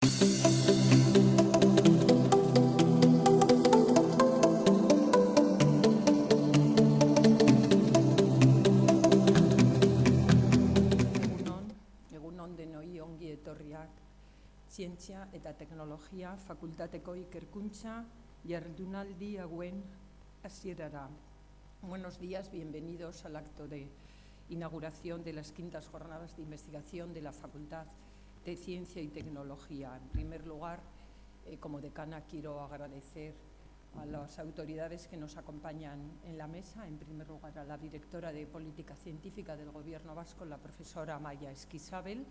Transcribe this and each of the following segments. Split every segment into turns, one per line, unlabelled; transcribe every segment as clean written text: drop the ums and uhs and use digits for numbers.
Egunon denoi ongi etorriak, zientzia eta teknologia fakultateko ikerkuntza jardunaldi hauen hasierara. Buenos días, bienvenidos al acto de inauguración de las quintas jornadas de investigación de la Facultad de Ciencia y Tecnología. En primer lugar, como decana, quiero agradecer a las autoridades que nos acompañan en la mesa. En primer lugar, a la directora de Política Científica del Gobierno Vasco, la profesora Amaia Esquisabel,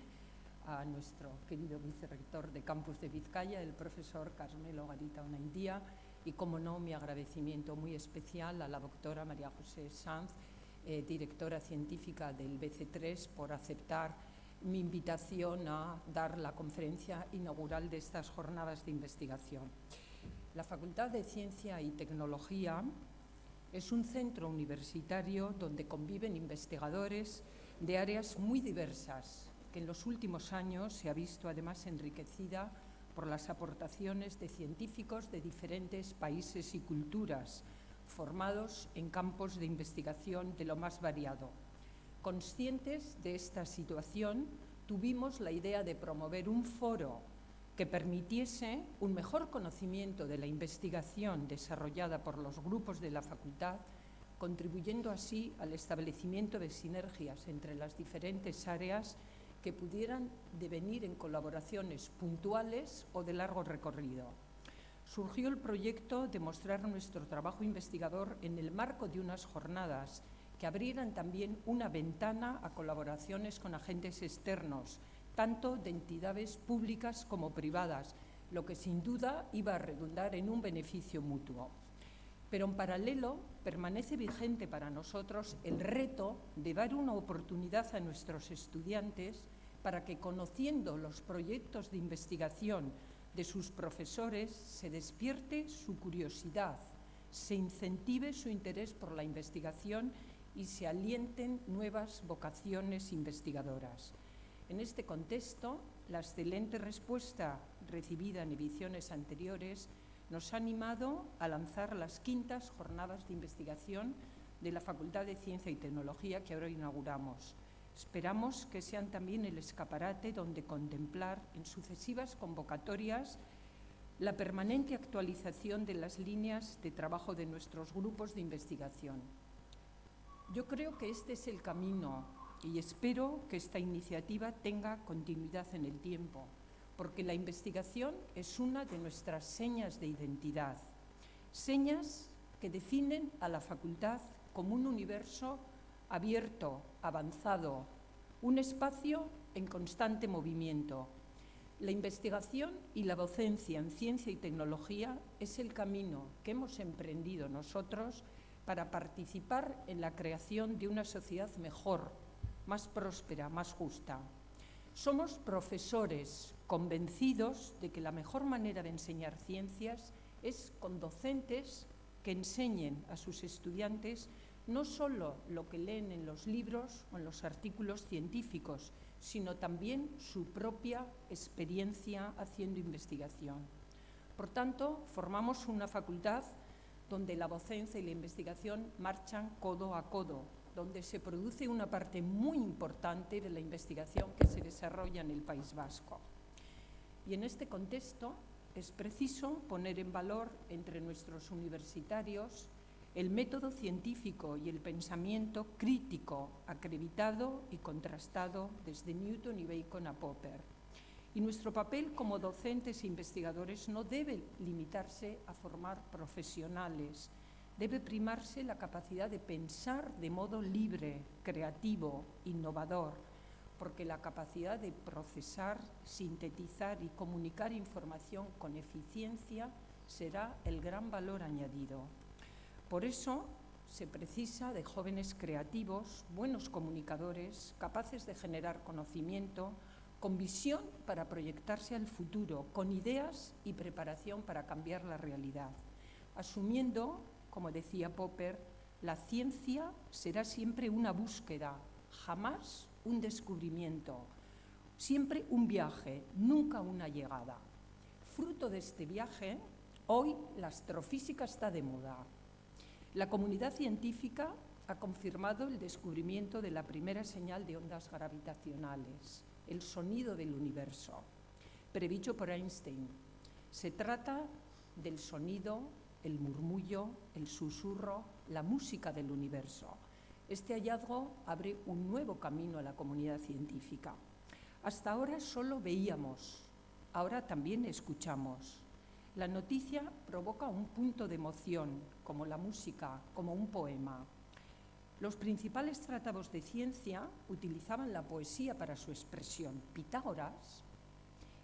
a nuestro querido vicerrector de Campus de Vizcaya, el profesor Carmelo Garita Onaindia, y, como no, mi agradecimiento muy especial a la doctora María José Sanz, directora científica del BC3, por aceptar mi invitación a dar la conferencia inaugural de estas jornadas de investigación. La Facultad de Ciencia y Tecnología es un centro universitario donde conviven investigadores de áreas muy diversas, que en los últimos años se ha visto además enriquecida por las aportaciones de científicos de diferentes países y culturas, formados en campos de investigación de lo más variado. Conscientes de esta situación, tuvimos la idea de promover un foro que permitiese un mejor conocimiento de la investigación desarrollada por los grupos de la facultad, contribuyendo así al establecimiento de sinergias entre las diferentes áreas que pudieran devenir en colaboraciones puntuales o de largo recorrido. Surgió el proyecto de mostrar nuestro trabajo investigador en el marco de unas jornadas que abrieran también una ventana a colaboraciones con agentes externos, tanto de entidades públicas como privadas, lo que sin duda iba a redundar en un beneficio mutuo. Pero en paralelo permanece vigente para nosotros el reto de dar una oportunidad a nuestros estudiantes para que, conociendo los proyectos de investigación de sus profesores, se despierte su curiosidad, se incentive su interés por la investigación y se alienten nuevas vocaciones investigadoras. En este contexto, la excelente respuesta recibida en ediciones anteriores nos ha animado a lanzar las quintas jornadas de investigación de la Facultad de Ciencia y Tecnología que ahora inauguramos. Esperamos que sean también el escaparate donde contemplar en sucesivas convocatorias la permanente actualización de las líneas de trabajo de nuestros grupos de investigación. Yo creo que este es el camino y espero que esta iniciativa tenga continuidad en el tiempo, porque la investigación es una de nuestras señas de identidad, señas que definen a la facultad como un universo abierto, avanzado, un espacio en constante movimiento. La investigación y la docencia en ciencia y tecnología es el camino que hemos emprendido nosotros para participar en la creación de una sociedad mejor, más próspera, más justa. Somos profesores convencidos de que la mejor manera de enseñar ciencias es con docentes que enseñen a sus estudiantes no solo lo que leen en los libros o en los artículos científicos, sino también su propia experiencia haciendo investigación. Por tanto, formamos una facultad donde la docencia y la investigación marchan codo a codo, donde se produce una parte muy importante de la investigación que se desarrolla en el País Vasco. Y en este contexto es preciso poner en valor entre nuestros universitarios el método científico y el pensamiento crítico, acreditado y contrastado desde Newton y Bacon a Popper. Y nuestro papel como docentes e investigadores no debe limitarse a formar profesionales. Debe primarse la capacidad de pensar de modo libre, creativo, innovador, porque la capacidad de procesar, sintetizar y comunicar información con eficiencia será el gran valor añadido. Por eso se precisa de jóvenes creativos, buenos comunicadores, capaces de generar conocimiento, con visión para proyectarse al futuro, con ideas y preparación para cambiar la realidad, asumiendo, como decía Popper, la ciencia será siempre una búsqueda, jamás un descubrimiento, Siempre un viaje, nunca una llegada. Fruto de este viaje, hoy la astrofísica está de moda. La comunidad científica ha confirmado el descubrimiento de la primera señal de ondas gravitacionales, el sonido del universo, predicho por Einstein. Se trata del sonido, el murmullo, el susurro, la música del universo. Este hallazgo abre un nuevo camino a la comunidad científica. Hasta ahora solo veíamos, ahora también escuchamos. La noticia provoca un punto de emoción, como la música, como un poema. Los principales tratados de ciencia utilizaban la poesía para su expresión. Pitágoras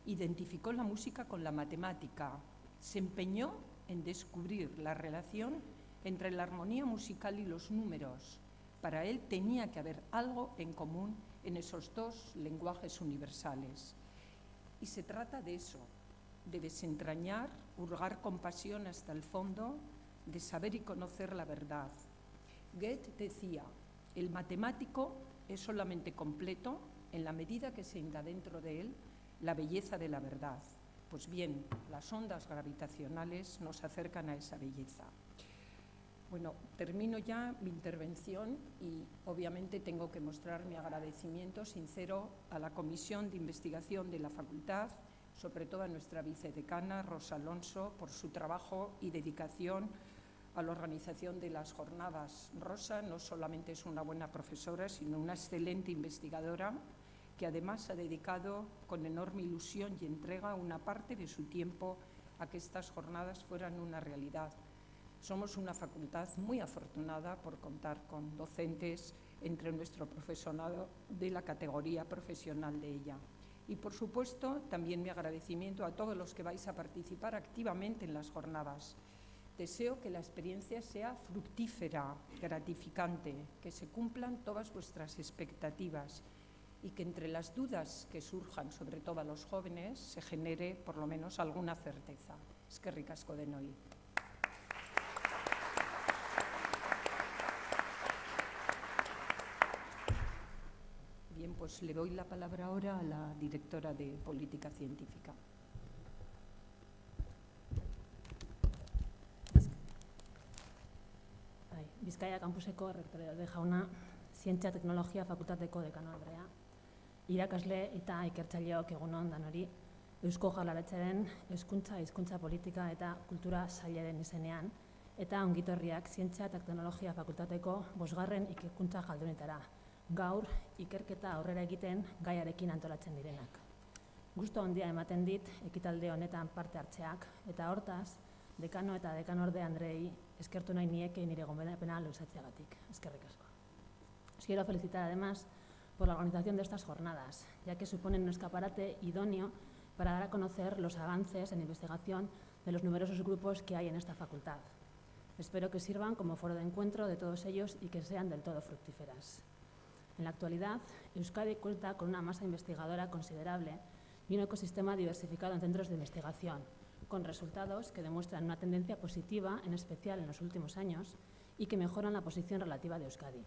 identificó la música con la matemática, se empeñó en descubrir la relación entre la armonía musical y los números. Para él tenía que haber algo en común en esos dos lenguajes universales. Y se trata de eso, de desentrañar, hurgar con pasión hasta el fondo, de saber y conocer la verdad. Goethe decía, el matemático es solamente completo en la medida que se inda dentro de él la belleza de la verdad. Pues bien, las ondas gravitacionales nos acercan a esa belleza. Bueno, termino ya mi intervención y obviamente tengo que mostrar mi agradecimiento sincero a la Comisión de Investigación de la Facultad, sobre todo a nuestra vicedecana Rosa Alonso, por su trabajo y dedicación a la organización de las jornadas. Rosa no solamente es una buena profesora, sino una excelente investigadora que además ha dedicado con enorme ilusión y entrega una parte de su tiempo a que estas jornadas fueran una realidad. Somos una facultad muy afortunada por contar con docentes entre nuestro profesorado de la categoría profesional de ella. Y, por supuesto, también mi agradecimiento a todos los que vais a participar activamente en las jornadas. Deseo que la experiencia sea fructífera, gratificante, que se cumplan todas vuestras expectativas y que entre las dudas que surjan, sobre todo a los jóvenes, se genere por lo menos alguna certeza. Eskerrik asko denoi. Bien, pues le doy la palabra ahora a la directora de Política Científica.
Bizkaia kampuseko errektoreorde jauna, Zientzia Teknologia Fakultateko dekano andrea, irakasle eta ikertzaileok egunon danori, Eusko Jaurlaritzaren Hezkuntza, Hizkuntza Politika eta Kultura Sailaren izenean, eta ongitorriak Zientzia Teknologia Fakultateko 5. ikerkuntza jardunetara, gaur ikerketa aurrera egiten gaiarekin antolatzen direnak. Gustu handia ematen dit ekitalde honetan parte hartzeak, eta hortaz, dekano eta dekanorde Andrei eskertu nahi nieke nire gonbidapena luzatzeagatik. Eskerrik asko. Os quiero felicitar además por la organización de estas jornadas, ya que suponen un escaparate idóneo para dar a conocer los avances en investigación de los numerosos grupos que hay en esta facultad. Espero que sirvan como foro de encuentro de todos ellos y que sean del todo fructíferas. En la actualidad, Euskadi cuenta con una masa investigadora considerable y un ecosistema diversificado en centros de investigación, con resultados que demuestran una tendencia positiva, en especial en los últimos años, y que mejoran la posición relativa de Euskadi.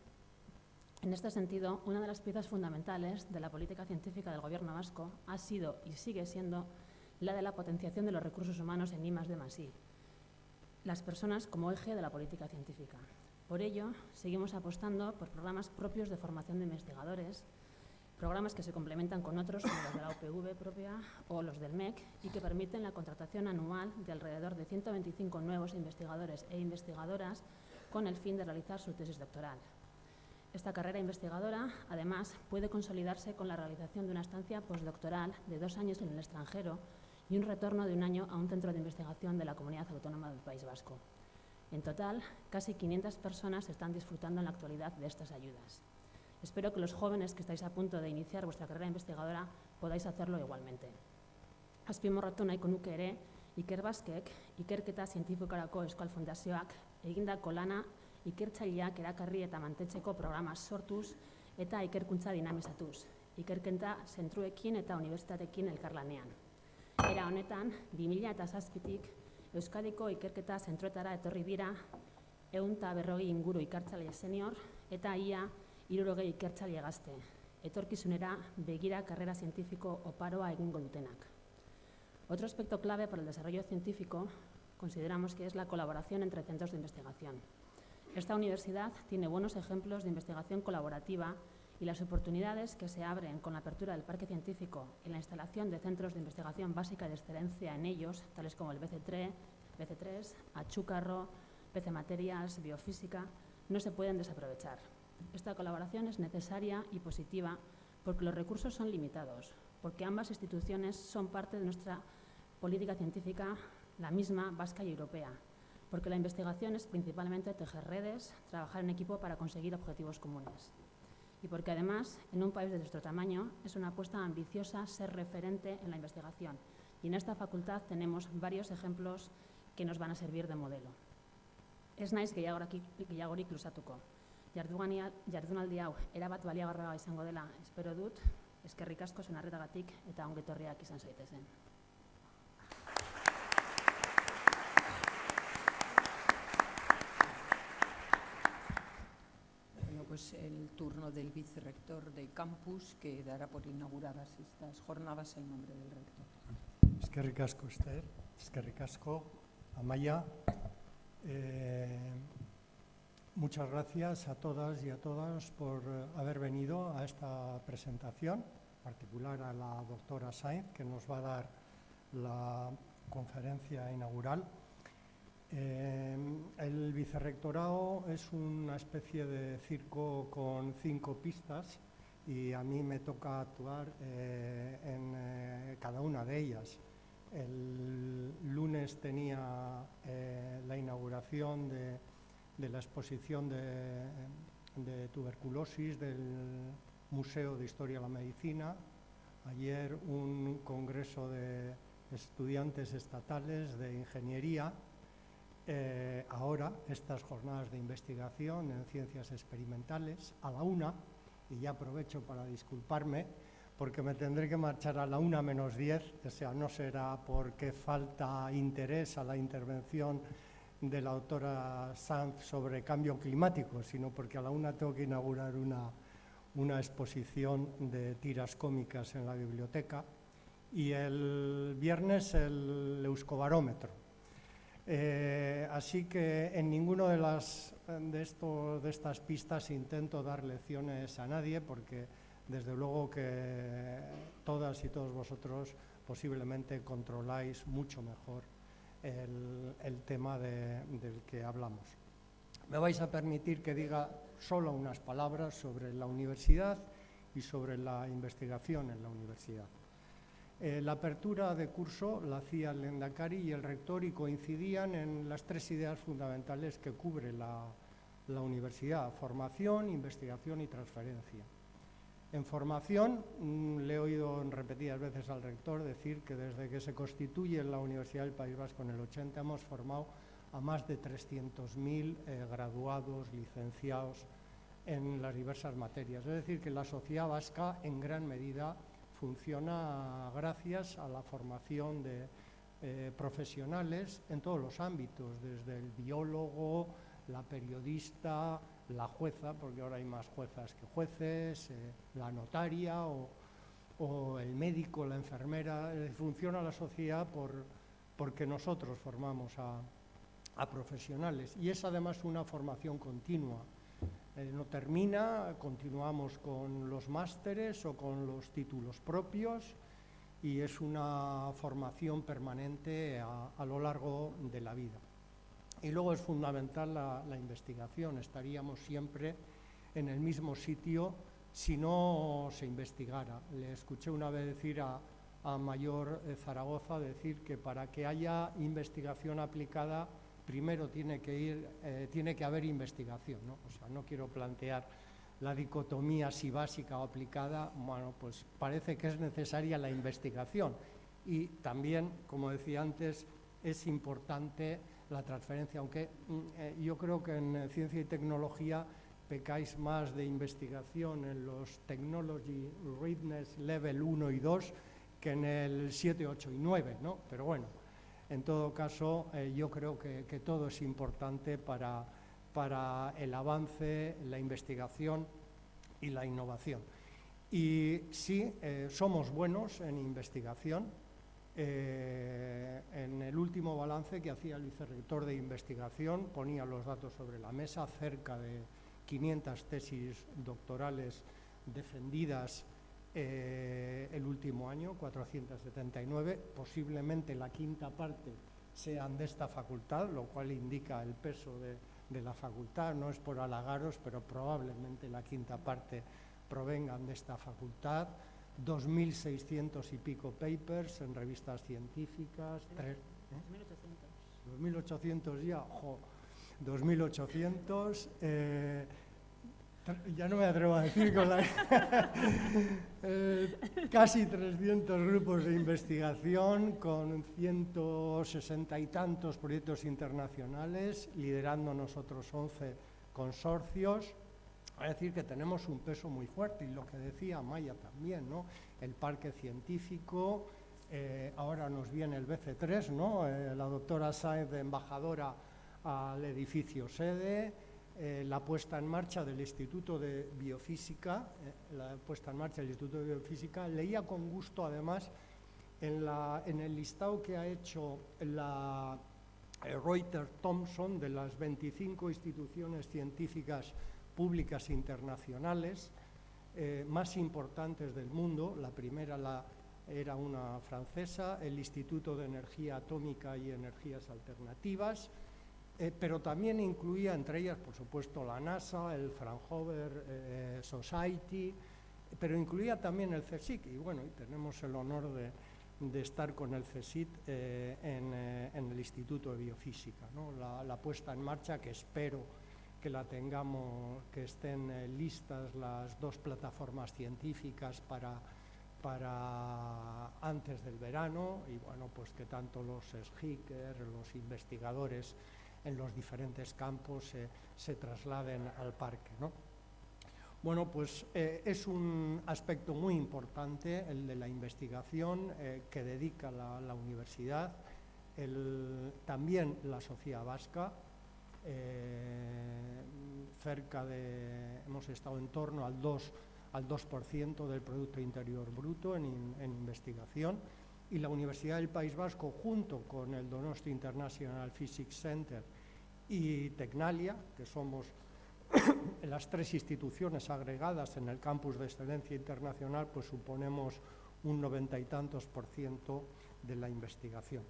En este sentido, una de las piezas fundamentales de la política científica del Gobierno vasco ha sido y sigue siendo la de la potenciación de los recursos humanos en I+D+I, las personas como eje de la política científica. Por ello, seguimos apostando por programas propios de formación de investigadores, programas que se complementan con otros como los de la UPV propia o los del MEC y que permiten la contratación anual de alrededor de 125 nuevos investigadores e investigadoras con el fin de realizar su tesis doctoral. Esta carrera investigadora, además, puede consolidarse con la realización de una estancia postdoctoral de 2 años en el extranjero y un retorno de 1 año a un centro de investigación de la Comunidad Autónoma del País Vasco. En total, casi 500 personas están disfrutando en la actualidad de estas ayudas. Espero que los jóvenes que estáis a punto de iniciar vuestra carrera investigadora podáis hacerlo igualmente. Azpimarratu nahiko nuke ere, Ikerbasquek, ikerketa zientifikorako Euskal Fundazioak, egindako lana ikertzaileak erakarri eta mantentzeko programa sortuz eta ikerkuntza dinamizatuz, ikerketa zentruekin eta unibertsitateekin elkarlanean. Era honetan, 2007tik Euskadiko ikerketa zentruetara etorri dira 140 inguru ikertzaile senior eta ia 60 ikertzaile gazte. etorkizunera begira karrera zientifiko oparoa egingo dutenak. Otro aspecto clave para el desarrollo científico consideramos que es la colaboración entre centros de investigación. Esta universidad tiene buenos ejemplos de investigación colaborativa y las oportunidades que se abren con la apertura del parque científico y la instalación de centros de investigación básica de excelencia en ellos, tales como el BC3, Achúcarro, BC Materials, Biofísica, no se pueden desaprovechar. Esta colaboración es necesaria y positiva porque los recursos son limitados, porque ambas instituciones son parte de nuestra política científica, la misma vasca y europea, porque la investigación es principalmente tejer redes, trabajar en equipo para conseguir objetivos comunes. Y porque además, en un país de nuestro tamaño, es una apuesta ambiciosa ser referente en la investigación. Y en esta facultad tenemos varios ejemplos que nos van a servir de modelo. Ez naiz gehiagorik luzatuko. Jardunaldi hau erabat baliagarria izango dela espero dut, eskerrik asko zuen arretagatik eta ongi etorriak izan zaitezen.
Pues el turno del vicerrector de campus, que dará por inauguradas estas jornadas en nombre del rector.
Eskerrik asko, Esther. Eskerrik asko, Amaia. Muchas gracias a todas y a todos por haber venido a esta presentación, en particular a la doctora Sainz, que nos va a dar la conferencia inaugural. El vicerrectorado es una especie de circo con 5 pistas y a mí me toca actuar en cada una de ellas. El lunes tenía la inauguración de la exposición de tuberculosis del Museo de Historia de la Medicina. Ayer un congreso de estudiantes estatales de ingeniería. Ahora estas jornadas de investigación en ciencias experimentales a la 1:00, y ya aprovecho para disculparme porque me tendré que marchar a la 1:50, o sea, no será porque falta interés a la intervención de la doctora Sanz sobre cambio climático, sino porque a la 1:00 tengo que inaugurar una exposición de tiras cómicas en la biblioteca y el viernes el Euskobarómetro. Así que en ninguno de estas pistas intento dar lecciones a nadie, porque desde luego que todas y todos vosotros posiblemente controláis mucho mejor el tema del que hablamos. Me vais a permitir que diga solo unas palabras sobre la universidad y sobre la investigación en la universidad. La apertura de curso la hacía el Lehendakari y el rector y coincidían en las 3 ideas fundamentales que cubre la universidad: formación, investigación y transferencia. En formación, le he oído repetidas veces al rector decir que desde que se constituye la Universidad del País Vasco en el 80 hemos formado a más de 300.000 graduados, licenciados en las diversas materias. Es decir, que la sociedad vasca en gran medida funciona gracias a la formación de profesionales en todos los ámbitos, desde el biólogo, la periodista, la jueza, porque ahora hay más juezas que jueces, la notaria o el médico, la enfermera. Funciona la sociedad porque nosotros formamos a profesionales, y es además una formación continua. No termina, continuamos con los másteres o con los títulos propios, y es una formación permanente a lo largo de la vida. Y luego es fundamental la investigación. Estaríamos siempre en el mismo sitio si no se investigara. Le escuché una vez decir a Mayor Zaragoza decir que para que haya investigación aplicada primero tiene que haber investigación, ¿no? O sea, no quiero plantear la dicotomía si básica o aplicada. Bueno, pues parece que es necesaria la investigación, y también, como decía antes, es importante la transferencia, aunque yo creo que en ciencia y tecnología pecáis más de investigación en los Technology Readiness Level 1 y 2 que en el 7, 8 y 9, ¿no? Pero bueno, en todo caso, yo creo que todo es importante para el avance, la investigación y la innovación. Y sí, somos buenos en investigación. En el último balance que hacía el vicerrector de investigación ponía los datos sobre la mesa, cerca de 500 tesis doctorales defendidas el último año, 479, posiblemente la quinta parte sean de esta facultad, lo cual indica el peso de la facultad. No es por halagaros, pero probablemente la quinta parte provengan de esta facultad. 2.600 y pico papers en revistas científicas. 2.800 ya, 2.800. Ya no me atrevo a decir con la... casi 300 grupos de investigación con 160 y tantos proyectos internacionales, liderando nosotros 11 consorcios. Es decir, que tenemos un peso muy fuerte, y lo que decía Maya también, ¿no? El parque científico, ahora nos viene el BC3, ¿no? La doctora Sáenz de embajadora al edificio sede, la puesta en marcha del Instituto de Biofísica, leía con gusto además en el listado que ha hecho la Reuters Thomson de las 25 instituciones científicas públicas internacionales más importantes del mundo. La primera era una francesa, el Instituto de Energía Atómica y Energías Alternativas, pero también incluía, entre ellas, por supuesto, la NASA, el Fraunhofer Society, pero incluía también el CSIC, y bueno, tenemos el honor de estar con el CSIC en el Instituto de Biofísica, ¿no? La puesta en marcha, que espero que la tengamos, que estén listas las 2 plataformas científicas para antes del verano, y bueno, pues que tanto los SGICers, los investigadores en los diferentes campos se trasladen al parque, ¿no? Bueno, pues es un aspecto muy importante el de la investigación que dedica la universidad, también la sociedad vasca. Hemos estado en torno al 2% del Producto Interior Bruto en investigación, y la Universidad del País Vasco, junto con el Donostia International Physics Center y Tecnalia, que somos las 3 instituciones agregadas en el campus de excelencia internacional, pues suponemos un 90 y tantos % de la investigación.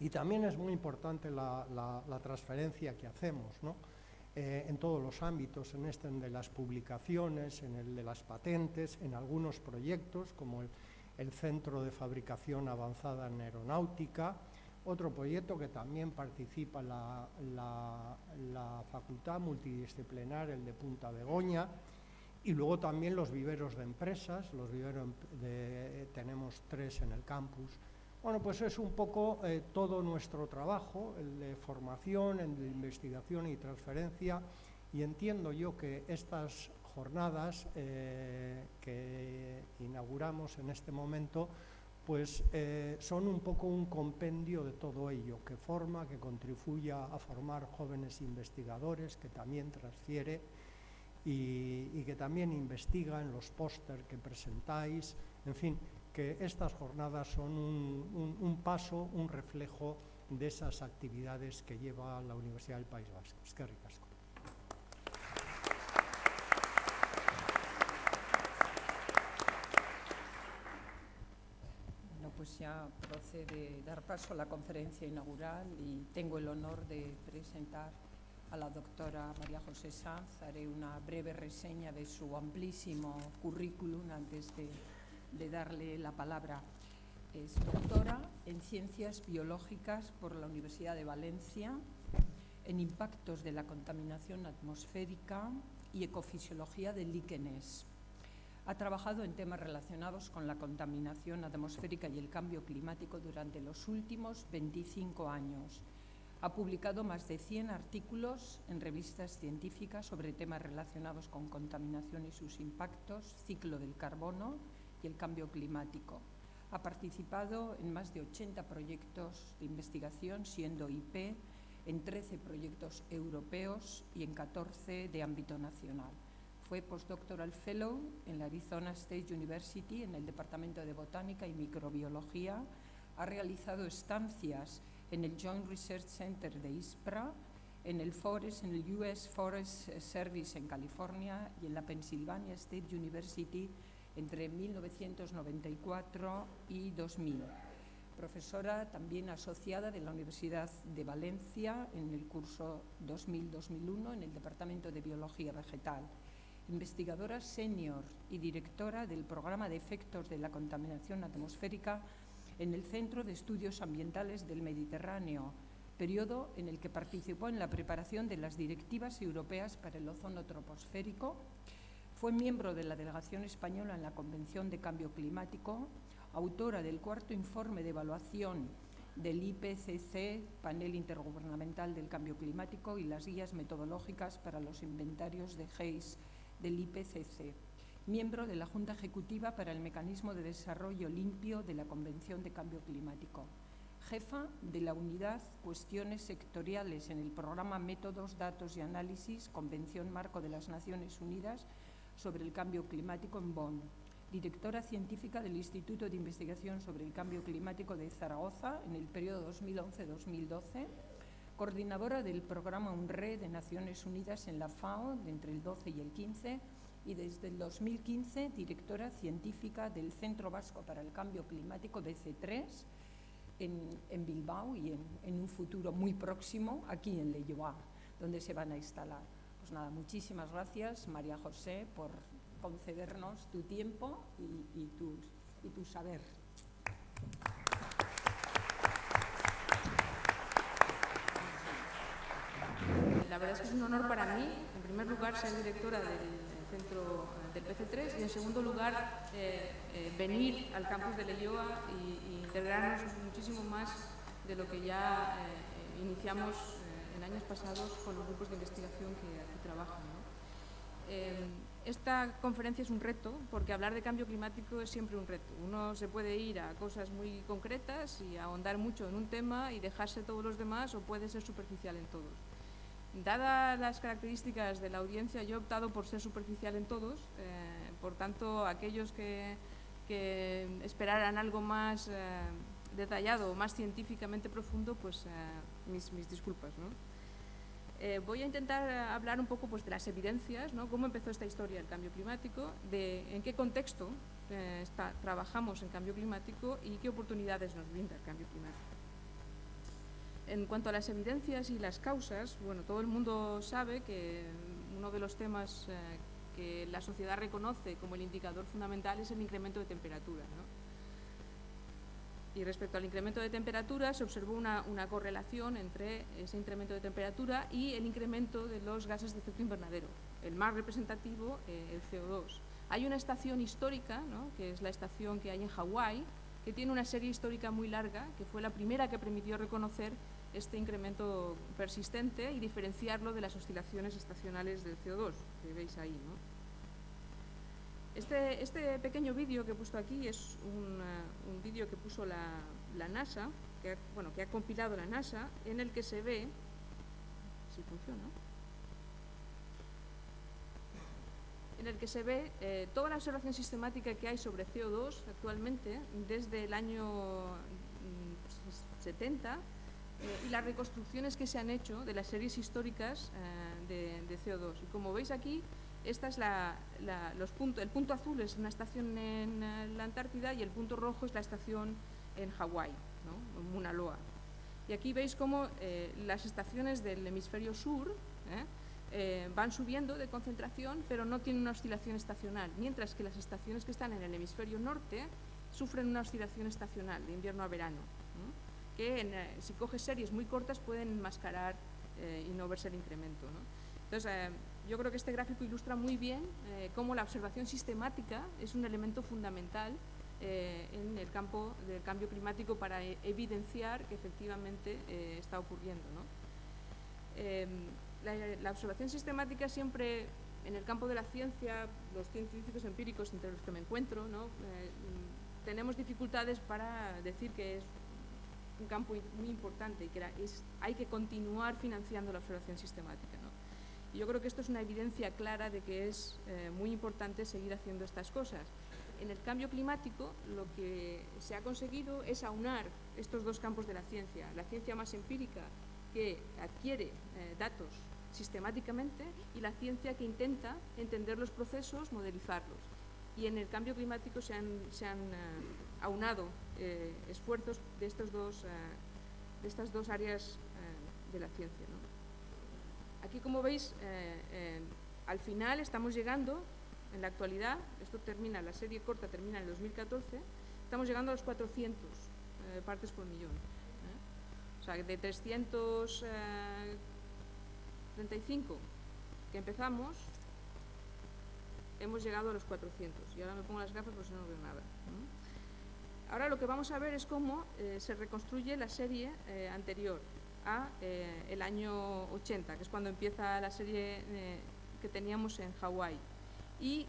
Y también es muy importante la transferencia que hacemos, ¿no? En todos los ámbitos, en este de las publicaciones, en el de las patentes, en algunos proyectos como el Centro de Fabricación Avanzada en Aeronáutica, otro proyecto que también participa la facultad multidisciplinar, el de Punta Begoña, y luego también los viveros de empresas, tenemos 3 en el campus. Bueno, pues es un poco todo nuestro trabajo, el de formación, el de investigación y transferencia, y entiendo yo que estas jornadas que inauguramos en este momento, pues son un poco un compendio de todo ello, que forma, que contribuye a formar jóvenes investigadores, que también transfiere y que también investiga en los pósters que presentáis, en fin, que estas jornadas son un paso, un reflejo de esas actividades que lleva la Universidad del País Vasco. Eskerrik asko.
Bueno, pues ya procede dar paso a la conferencia inaugural y tengo el honor de presentar a la doctora María José Sanz. Haré una breve reseña de su amplísimo currículum antes de darle la palabra. Es doctora en Ciencias Biológicas por la Universidad de Valencia, en Impactos de la Contaminación Atmosférica y Ecofisiología de líquenes. Ha trabajado en temas relacionados con la contaminación atmosférica y el cambio climático durante los últimos 25 años. Ha publicado más de 100 artículos en revistas científicas sobre temas relacionados con contaminación y sus impactos, ciclo del carbono y el cambio climático. Ha participado en más de 80 proyectos de investigación, siendo IP en 13 proyectos europeos y en 14 de ámbito nacional. Fue postdoctoral fellow en la Arizona State University en el Departamento de Botánica y Microbiología. Ha realizado estancias en el Joint Research Center de ISPRA, en el US Forest Service en California y en la Pennsylvania State University entre 1994 y 2000. Profesora también asociada de la Universidad de Valencia en el curso 2000-2001 en el Departamento de Biología Vegetal. Investigadora senior y directora del Programa de Efectos de la Contaminación Atmosférica en el Centro de Estudios Ambientales del Mediterráneo, periodo en el que participó en la preparación de las directivas europeas para el ozono troposférico. Fue miembro de la delegación española en la Convención de Cambio Climático, autora del 4º informe de evaluación del IPCC, Panel Intergubernamental del Cambio Climático, y las guías metodológicas para los inventarios de GEIS del IPCC. Miembro de la Junta Ejecutiva para el Mecanismo de Desarrollo Limpio de la Convención de Cambio Climático. Jefa de la Unidad Cuestiones Sectoriales en el Programa Métodos, Datos y Análisis, Convención Marco de las Naciones Unidas sobre el Cambio Climático en Bonn. Directora científica del Instituto de Investigación sobre el Cambio Climático de Zaragoza en el periodo 2011-2012. Coordinadora del Programa UNRE de Naciones Unidas en la FAO entre el 12 y el 15 y desde el 2015 directora científica del Centro Vasco para el Cambio Climático DC3 en Bilbao y en un futuro muy próximo aquí en Leioa, donde se van a instalar. Pues nada, muchísimas gracias, María José, por concedernos tu tiempo y tu saber.
La verdad es que es un honor para mí, en primer lugar, ser directora del centro del PC3 y, en segundo lugar, venir al campus de Leioa y integrarnos muchísimo más de lo que ya iniciamos en años pasados con los grupos de investigación que aquí trabajan, ¿no? Esta conferencia es un reto, porque hablar de cambio climático es siempre un reto. Uno se puede ir a cosas muy concretas y ahondar mucho en un tema y dejarse todos los demás, o puede ser superficial en todos. Dadas las características de la audiencia, yo he optado por ser superficial en todos, por tanto, aquellos que esperaran algo más detallado o más científicamente profundo, pues mis disculpas, ¿no? Voy a intentar hablar un poco, pues, de las evidencias, ¿no? Cómo empezó esta historia del cambio climático, en qué contexto trabajamos en cambio climático y qué oportunidades nos brinda el cambio climático. En cuanto a las evidencias y las causas, bueno, todo el mundo sabe que uno de los temas que la sociedad reconoce como el indicador fundamental es el incremento de temperatura, ¿no? Y respecto al incremento de temperatura se observó una correlación entre ese incremento de temperatura y el incremento de los gases de efecto invernadero, el más representativo, el CO2. Hay una estación histórica, ¿no?, que es la estación que hay en Hawái, que tiene una serie histórica muy larga, que fue la primera que permitió reconocer este incremento persistente y diferenciarlo de las oscilaciones estacionales del CO2, que veis ahí, ¿no? Este pequeño vídeo que he puesto aquí es un vídeo que puso la NASA, que ha compilado la NASA, en el que se ve, si funciona, en el que se ve toda la observación sistemática que hay sobre CO2 actualmente desde el año 70 y las reconstrucciones que se han hecho de las series históricas de CO2. Y como veis aquí, esta es el punto azul es una estación en la Antártida y el punto rojo es la estación en Hawái, ¿no?, en Mauna Loa. Y aquí veis cómo las estaciones del hemisferio sur van subiendo de concentración, pero no tienen una oscilación estacional, mientras que las estaciones que están en el hemisferio norte sufren una oscilación estacional de invierno a verano, ¿no?, que si coges series muy cortas pueden enmascarar y no verse el incremento, ¿no? Entonces, yo creo que este gráfico ilustra muy bien cómo la observación sistemática es un elemento fundamental en el campo del cambio climático para evidenciar que efectivamente está ocurriendo, ¿no? La observación sistemática siempre, en el campo de la ciencia, los científicos empíricos entre los que me encuentro, ¿no?, tenemos dificultades para decir que es un campo muy importante y que hay que continuar financiando la observación sistemática, ¿no? Y yo creo que esto es una evidencia clara de que es muy importante seguir haciendo estas cosas. En el cambio climático lo que se ha conseguido es aunar estos dos campos de la ciencia más empírica, que adquiere datos sistemáticamente, y la ciencia que intenta entender los procesos, modelizarlos. Y en el cambio climático se han aunado esfuerzos de estas dos áreas de la ciencia, ¿no? Aquí, como veis, al final estamos llegando, en la actualidad, esto termina, la serie corta termina en el 2014, estamos llegando a los 400 partes por millón. O sea, de 335 que empezamos, hemos llegado a los 400. Y ahora me pongo las gafas porque si no, no veo nada. Ahora lo que vamos a ver es cómo se reconstruye la serie anterior a el año 80, que es cuando empieza la serie que teníamos en Hawái. Y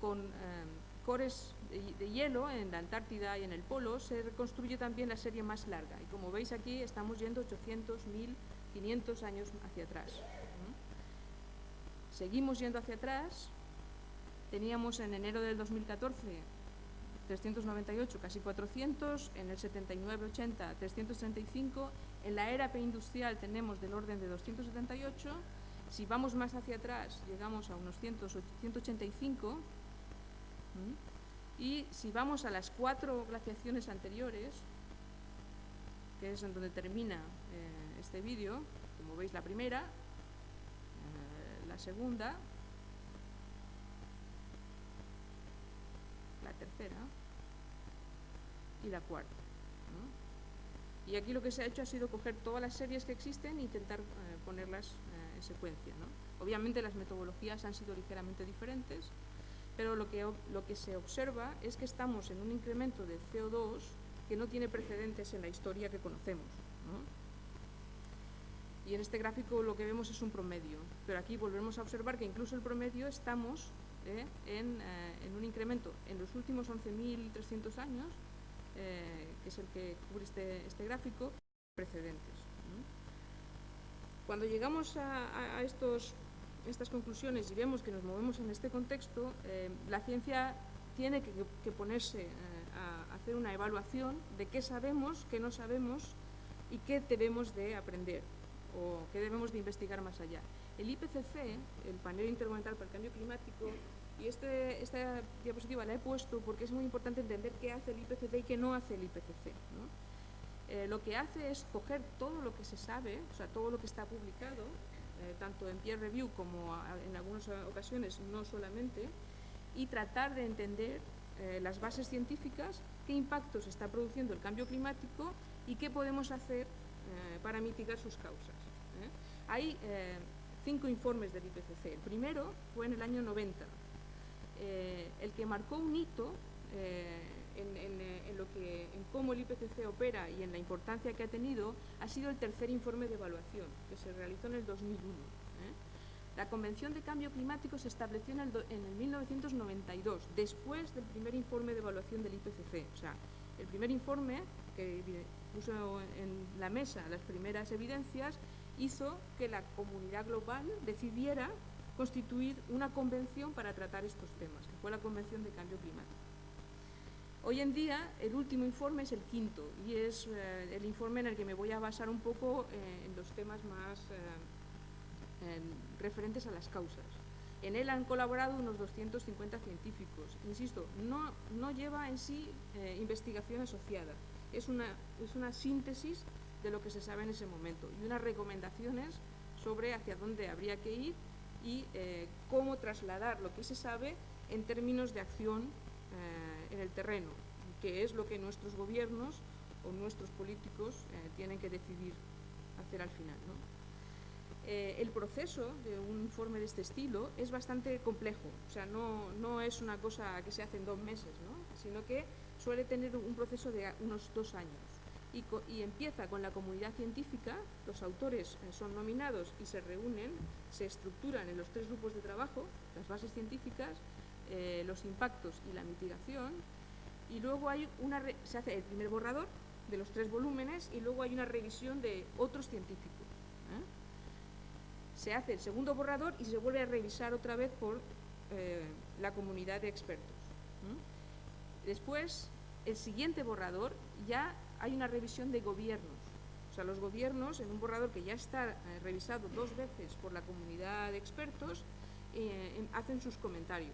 con cores de hielo en la Antártida y en el Polo se reconstruye también la serie más larga. Y como veis aquí estamos yendo 800, 1000, 500 años hacia atrás. Seguimos yendo hacia atrás. Teníamos en enero del 2014 398, casi 400, en el 79-80 335, en la era preindustrial tenemos del orden de 278, si vamos más hacia atrás llegamos a unos 185, y si vamos a las 4 glaciaciones anteriores, que es en donde termina este vídeo, como veis la primera, la segunda, la tercera y la cuarta, ¿no? Y aquí lo que se ha hecho ha sido coger todas las series que existen e intentar ponerlas en secuencia, ¿no? Obviamente las metodologías han sido ligeramente diferentes, pero lo que se observa es que estamos en un incremento de CO2 que no tiene precedentes en la historia que conocemos, ¿no? Y en este gráfico lo que vemos es un promedio, pero aquí volvemos a observar que incluso el promedio estamos en un incremento en los últimos 11.300 años, que es el que cubre este gráfico, precedentes, ¿no? Cuando llegamos a estas conclusiones y vemos que nos movemos en este contexto, la ciencia tiene que ponerse a hacer una evaluación de qué sabemos, qué no sabemos y qué debemos de aprender o qué debemos de investigar más allá. El IPCC, el Panel Intergubernamental para el Cambio Climático, y esta diapositiva la he puesto porque es muy importante entender qué hace el IPCC y qué no hace el IPCC, ¿no? Lo que hace es coger todo lo que se sabe, o sea, todo lo que está publicado, tanto en peer review como en algunas ocasiones no solamente, y tratar de entender las bases científicas, qué impactos está produciendo el cambio climático y qué podemos hacer para mitigar sus causas. Hay 5 informes del IPCC. El primero fue en el año 90. El que marcó un hito en cómo el IPCC opera y en la importancia que ha tenido ha sido el tercer informe de evaluación, que se realizó en el 2001. La Convención de Cambio Climático se estableció en el 1992, después del primer informe de evaluación del IPCC. O sea, el primer informe, que puso en la mesa las primeras evidencias, hizo que la comunidad global decidiera constituir una convención para tratar estos temas, que fue la Convención de Cambio Climático. Hoy en día, el último informe es el quinto, y es el informe en el que me voy a basar un poco en los temas más referentes a las causas. En él han colaborado unos 250 científicos. Insisto, no lleva en sí investigación asociada, es una síntesis de lo que se sabe en ese momento y unas recomendaciones sobre hacia dónde habría que ir y cómo trasladar lo que se sabe en términos de acción en el terreno, que es lo que nuestros gobiernos o nuestros políticos tienen que decidir hacer al final, ¿no? El proceso de un informe de este estilo es bastante complejo, o sea, no es una cosa que se hace en 2 meses, ¿no? Sino que suele tener un proceso de unos 2 años. Y empieza con la comunidad científica, los autores son nominados y se reúnen, se estructuran en los 3 grupos de trabajo, las bases científicas, los impactos y la mitigación, y luego se hace el primer borrador de los 3 volúmenes y luego hay una revisión de otros científicos. se hace el segundo borrador y se vuelve a revisar otra vez por la comunidad de expertos. Después, el siguiente borrador, ya hay una revisión de gobiernos. O sea, los gobiernos, en un borrador que ya está revisado 2 veces por la comunidad de expertos, hacen sus comentarios.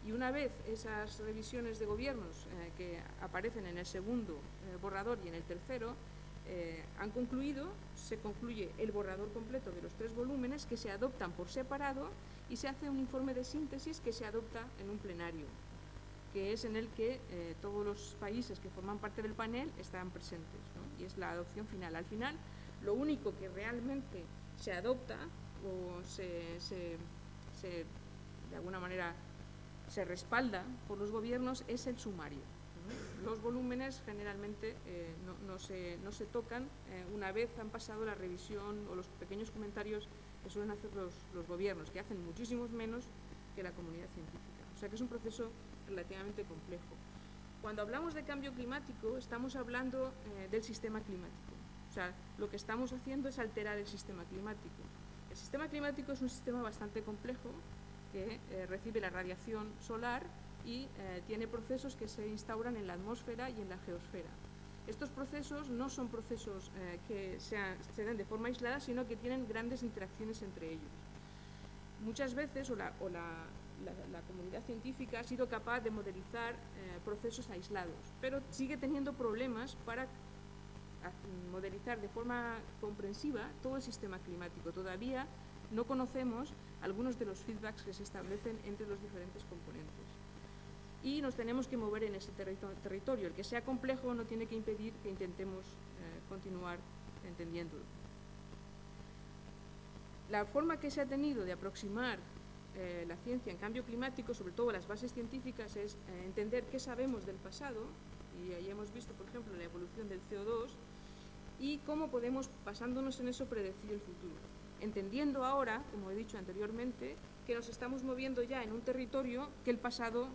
Y una vez esas revisiones de gobiernos que aparecen en el segundo borrador y en el tercero han concluido, se concluye el borrador completo de los 3 volúmenes, que se adoptan por separado, y se hace un informe de síntesis que se adopta en un plenario, que es en el que todos los países que forman parte del panel están presentes, ¿no? Y es la adopción final. Al final, lo único que realmente se adopta o de alguna manera se respalda por los gobiernos es el sumario, ¿no? Los volúmenes generalmente no se tocan una vez han pasado la revisión o los pequeños comentarios que suelen hacer los gobiernos, que hacen muchísimos menos que la comunidad científica. O sea que es un proceso relativamente complejo. Cuando hablamos de cambio climático, estamos hablando del sistema climático. O sea, lo que estamos haciendo es alterar el sistema climático. El sistema climático es un sistema bastante complejo que recibe la radiación solar y tiene procesos que se instauran en la atmósfera y en la geosfera. Estos procesos no son procesos que se den de forma aislada, sino que tienen grandes interacciones entre ellos. Muchas veces la comunidad científica ha sido capaz de modelizar procesos aislados, pero sigue teniendo problemas para modelizar de forma comprensiva todo el sistema climático. Todavía no conocemos algunos de los feedbacks que se establecen entre los diferentes componentes. Y nos tenemos que mover en ese territorio. El que sea complejo no tiene que impedir que intentemos continuar entendiéndolo. La forma que se ha tenido de aproximar la ciencia en cambio climático, sobre todo las bases científicas, es entender qué sabemos del pasado, y ahí hemos visto, por ejemplo, la evolución del CO2, y cómo podemos, basándonos en eso, predecir el futuro. Entendiendo ahora, como he dicho anteriormente, que nos estamos moviendo ya en un territorio que el pasado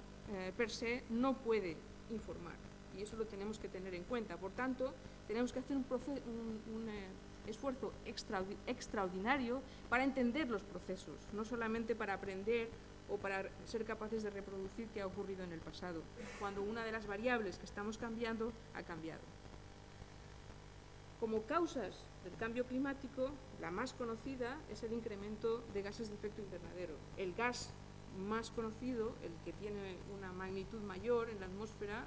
per se no puede informar, y eso lo tenemos que tener en cuenta. Por tanto, tenemos que hacer un esfuerzo extraordinario para entender los procesos, no solamente para aprender o para ser capaces de reproducir qué ha ocurrido en el pasado, cuando una de las variables que estamos cambiando ha cambiado. Como causas del cambio climático, la más conocida es el incremento de gases de efecto invernadero. El gas más conocido, el que tiene una magnitud mayor en la atmósfera,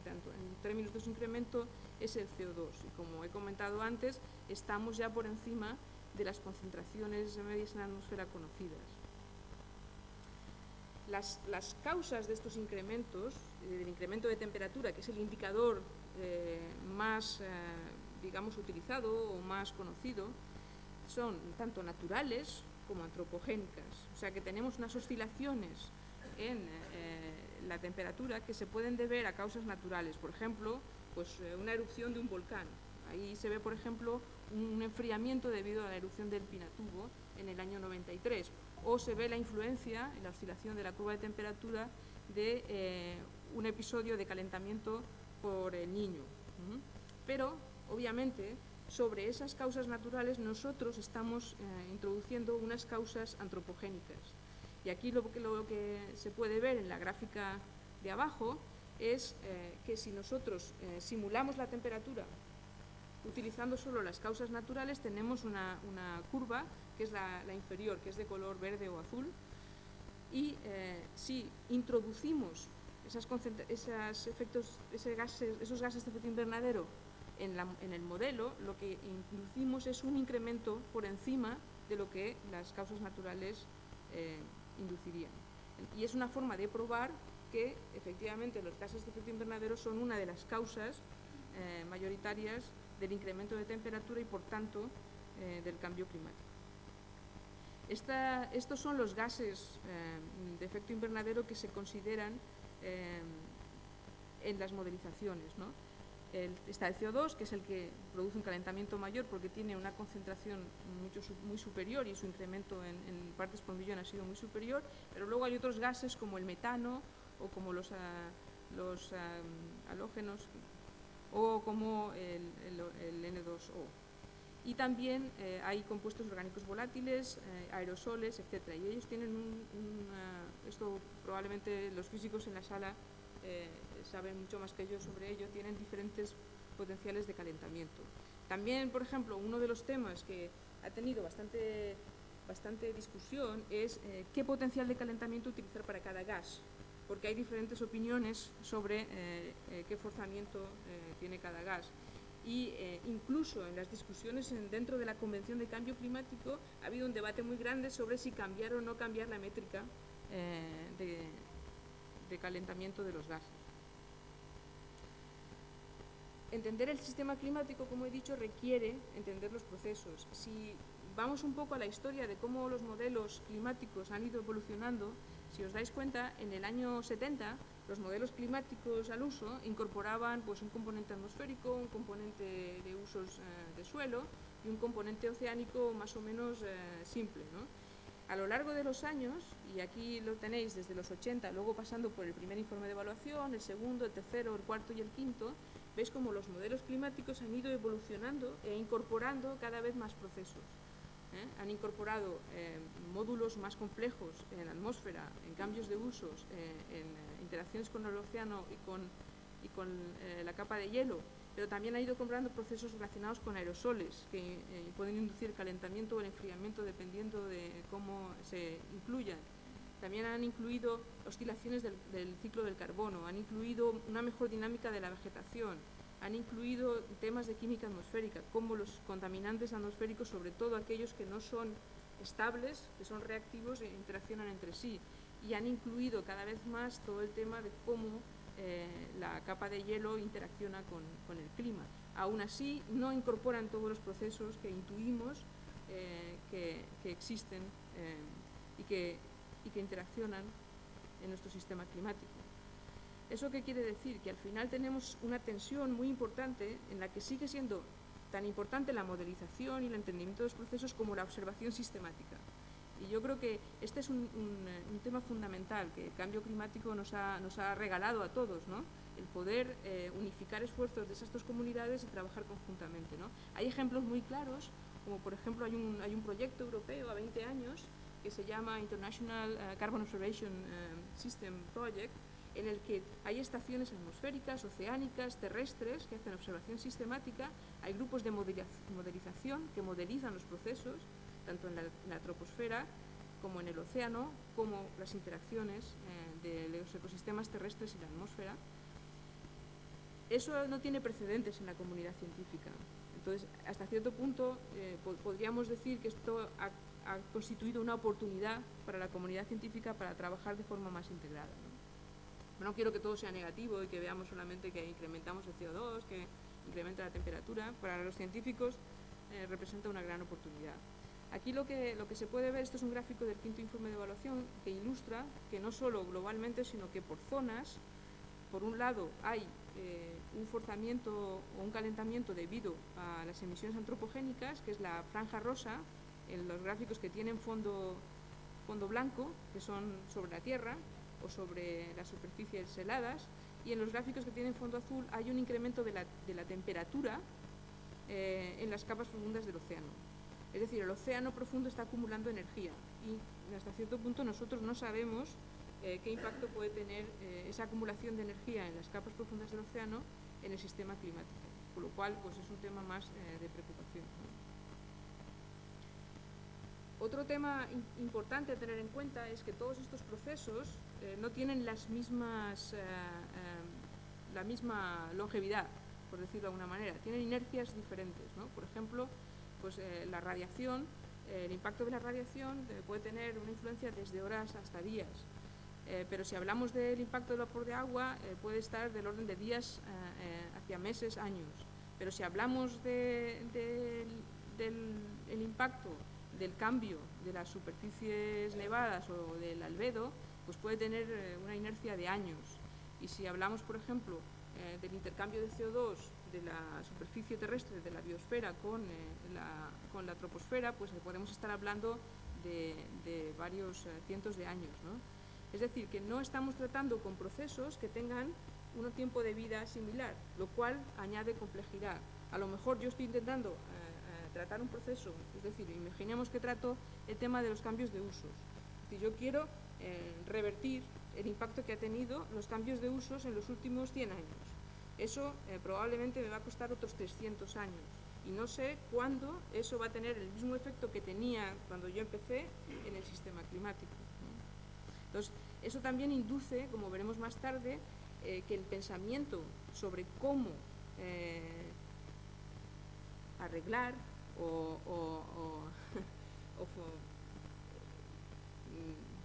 en términos de su incremento, es el CO2. Y como he comentado antes, estamos ya por encima de las concentraciones medias en la atmósfera conocidas. Las causas de estos incrementos, del incremento de temperatura, que es el indicador más digamos, utilizado o más conocido, son tanto naturales como antropogénicas. O sea que tenemos unas oscilaciones en la temperatura que se pueden deber a causas naturales. Por ejemplo, pues, una erupción de un volcán. Ahí se ve, por ejemplo, un enfriamiento debido a la erupción del Pinatubo en el año 93. O se ve la influencia en la oscilación de la curva de temperatura de un episodio de calentamiento por el Niño. Pero obviamente, sobre esas causas naturales nosotros estamos introduciendo unas causas antropogénicas. Y aquí lo que se puede ver en la gráfica de abajo es que si nosotros simulamos la temperatura utilizando solo las causas naturales, tenemos una curva que es la inferior, que es de color verde o azul, y si introducimos esos gases de efecto invernadero en el modelo, lo que inducimos es un incremento por encima de lo que las causas naturales inducirían. Y es una forma de probar que efectivamente los gases de efecto invernadero son una de las causas mayoritarias del incremento de temperatura y por tanto del cambio climático. Estos son los gases de efecto invernadero que se consideran en las modelizaciones, ¿no? Está el CO2, que es el que produce un calentamiento mayor porque tiene una concentración muy superior y su incremento en partes por millón ha sido muy superior, pero luego hay otros gases como el metano o como los halógenos o como el N2O. Y también hay compuestos orgánicos volátiles, aerosoles, etc. Y ellos tienen esto probablemente los físicos en la sala saben mucho más que yo sobre ello, tienen diferentes potenciales de calentamiento. También, por ejemplo, uno de los temas que ha tenido bastante discusión es qué potencial de calentamiento utilizar para cada gas, porque hay diferentes opiniones sobre qué forzamiento tiene cada gas. Y incluso en las discusiones dentro de la Convención de Cambio Climático ha habido un debate muy grande sobre si cambiar o no cambiar la métrica de calentamiento de los gases. Entender el sistema climático, como he dicho, requiere entender los procesos. Si vamos un poco a la historia de cómo los modelos climáticos han ido evolucionando, si os dais cuenta, en el año 70 los modelos climáticos al uso incorporaban pues, un componente atmosférico, un componente de usos de suelo y un componente oceánico más o menos simple, ¿no? A lo largo de los años, y aquí lo tenéis desde los 80, luego pasando por el primer informe de evaluación, el segundo, el tercero, el cuarto y el quinto, veis cómo los modelos climáticos han ido evolucionando e incorporando cada vez más procesos. Han incorporado módulos más complejos en la atmósfera, en cambios de usos, en interacciones con el océano y con la capa de hielo, pero también ha ido incorporando procesos relacionados con aerosoles que pueden inducir calentamiento o el enfriamiento dependiendo de cómo se incluyan. También han incluido oscilaciones del ciclo del carbono, han incluido una mejor dinámica de la vegetación, han incluido temas de química atmosférica, como los contaminantes atmosféricos, sobre todo aquellos que no son estables, que son reactivos e interaccionan entre sí. Y han incluido cada vez más todo el tema de cómo la capa de hielo interacciona con el clima. Aún así, no incorporan todos los procesos que intuimos que existen y que interaccionan en nuestro sistema climático. ¿Eso qué quiere decir? Que al final tenemos una tensión muy importante en la que sigue siendo tan importante la modelización y el entendimiento de los procesos como la observación sistemática. Y yo creo que este es un tema fundamental que el cambio climático nos ha regalado a todos, ¿no? El poder unificar esfuerzos de esas dos comunidades y trabajar conjuntamente, ¿no? Hay ejemplos muy claros, como por ejemplo hay un proyecto europeo a 20 años que se llama International Carbon Observation System Project, en el que hay estaciones atmosféricas, oceánicas, terrestres que hacen observación sistemática, hay grupos de modelización que modelizan los procesos, tanto en la troposfera como en el océano, como las interacciones de los ecosistemas terrestres y la atmósfera. Eso no tiene precedentes en la comunidad científica. Entonces, hasta cierto punto, podríamos decir que esto ha constituido una oportunidad para la comunidad científica para trabajar de forma más integrada, ¿no? No quiero que todo sea negativo y que veamos solamente que incrementamos el CO2, que incrementa la temperatura. Para los científicos representa una gran oportunidad. Aquí lo que se puede ver, esto es un gráfico del quinto informe de evaluación que ilustra que no solo globalmente, sino que por zonas, por un lado hay un forzamiento o un calentamiento debido a las emisiones antropogénicas, que es la franja rosa, en los gráficos que tienen fondo blanco, que son sobre la Tierra o sobre las superficies heladas, y en los gráficos que tienen fondo azul hay un incremento de la temperatura en las capas profundas del océano. Es decir, el océano profundo está acumulando energía y hasta cierto punto nosotros no sabemos qué impacto puede tener esa acumulación de energía en las capas profundas del océano en el sistema climático, por lo cual pues, es un tema más de preocupación, ¿no? Otro tema importante a tener en cuenta es que todos estos procesos no tienen la misma longevidad, por decirlo de alguna manera, tienen inercias diferentes, ¿no? Por ejemplo, pues, la radiación, el impacto de la radiación puede tener una influencia desde horas hasta días, pero si hablamos del impacto del vapor de agua puede estar del orden de días hacia meses, años, pero si hablamos del impacto del cambio de las superficies nevadas o del albedo, pues puede tener una inercia de años. Y si hablamos, por ejemplo, del intercambio de CO2 de la superficie terrestre, de la biosfera con la troposfera, pues podemos estar hablando de varios cientos de años, ¿no? Es decir, que no estamos tratando con procesos que tengan un tiempo de vida similar, lo cual añade complejidad. A lo mejor yo estoy intentando tratar un proceso, es decir, imaginemos que trato el tema de los cambios de usos. Es decir, yo quiero revertir el impacto que ha tenido los cambios de usos en los últimos 100 años. Eso probablemente me va a costar otros 300 años. Y no sé cuándo eso va a tener el mismo efecto que tenía cuando yo empecé en el sistema climático, ¿no? Entonces, eso también induce, como veremos más tarde, que el pensamiento sobre cómo arreglar o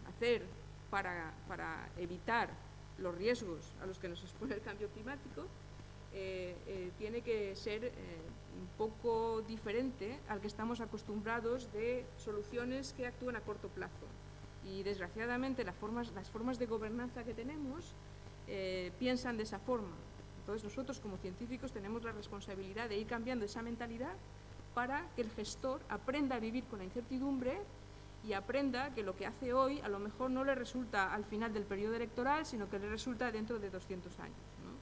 hacer para evitar los riesgos a los que nos expone el cambio climático tiene que ser un poco diferente al que estamos acostumbrados de soluciones que actúan a corto plazo. Y desgraciadamente las formas de gobernanza que tenemos piensan de esa forma. Entonces nosotros como científicos tenemos la responsabilidad de ir cambiando esa mentalidad para que el gestor aprenda a vivir con la incertidumbre y aprenda que lo que hace hoy a lo mejor no le resulta al final del periodo electoral, sino que le resulta dentro de 200 años, ¿no?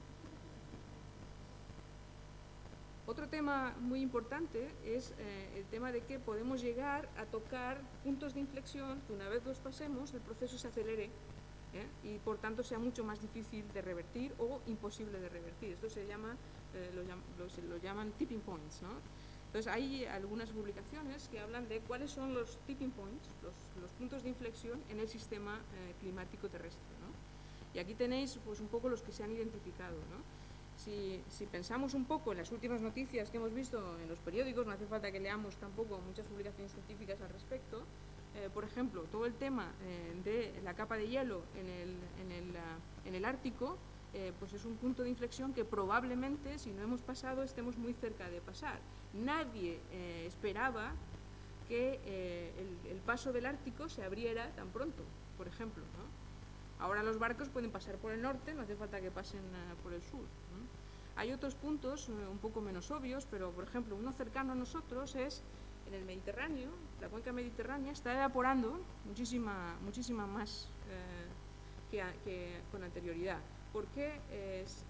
Otro tema muy importante es el tema de que podemos llegar a tocar puntos de inflexión que una vez los pasemos el proceso se acelere y por tanto sea mucho más difícil de revertir o imposible de revertir. Esto se llama, lo llaman tipping points, ¿no? Entonces hay algunas publicaciones que hablan de cuáles son los tipping points, los puntos de inflexión en el sistema climático terrestre, ¿no? Y aquí tenéis pues, un poco los que se han identificado, ¿no? Si pensamos un poco en las últimas noticias que hemos visto en los periódicos, no hace falta que leamos tampoco muchas publicaciones científicas al respecto, por ejemplo, todo el tema de la capa de hielo en el Ártico, pues es un punto de inflexión que probablemente, si no hemos pasado, estemos muy cerca de pasar. Nadie esperaba que el paso del Ártico se abriera tan pronto, por ejemplo, ¿no? Ahora los barcos pueden pasar por el norte, no hace falta que pasen por el sur, ¿no? Hay otros puntos un poco menos obvios, pero por ejemplo, uno cercano a nosotros es en el Mediterráneo. La cuenca mediterránea está evaporando muchísima más que con anterioridad, porque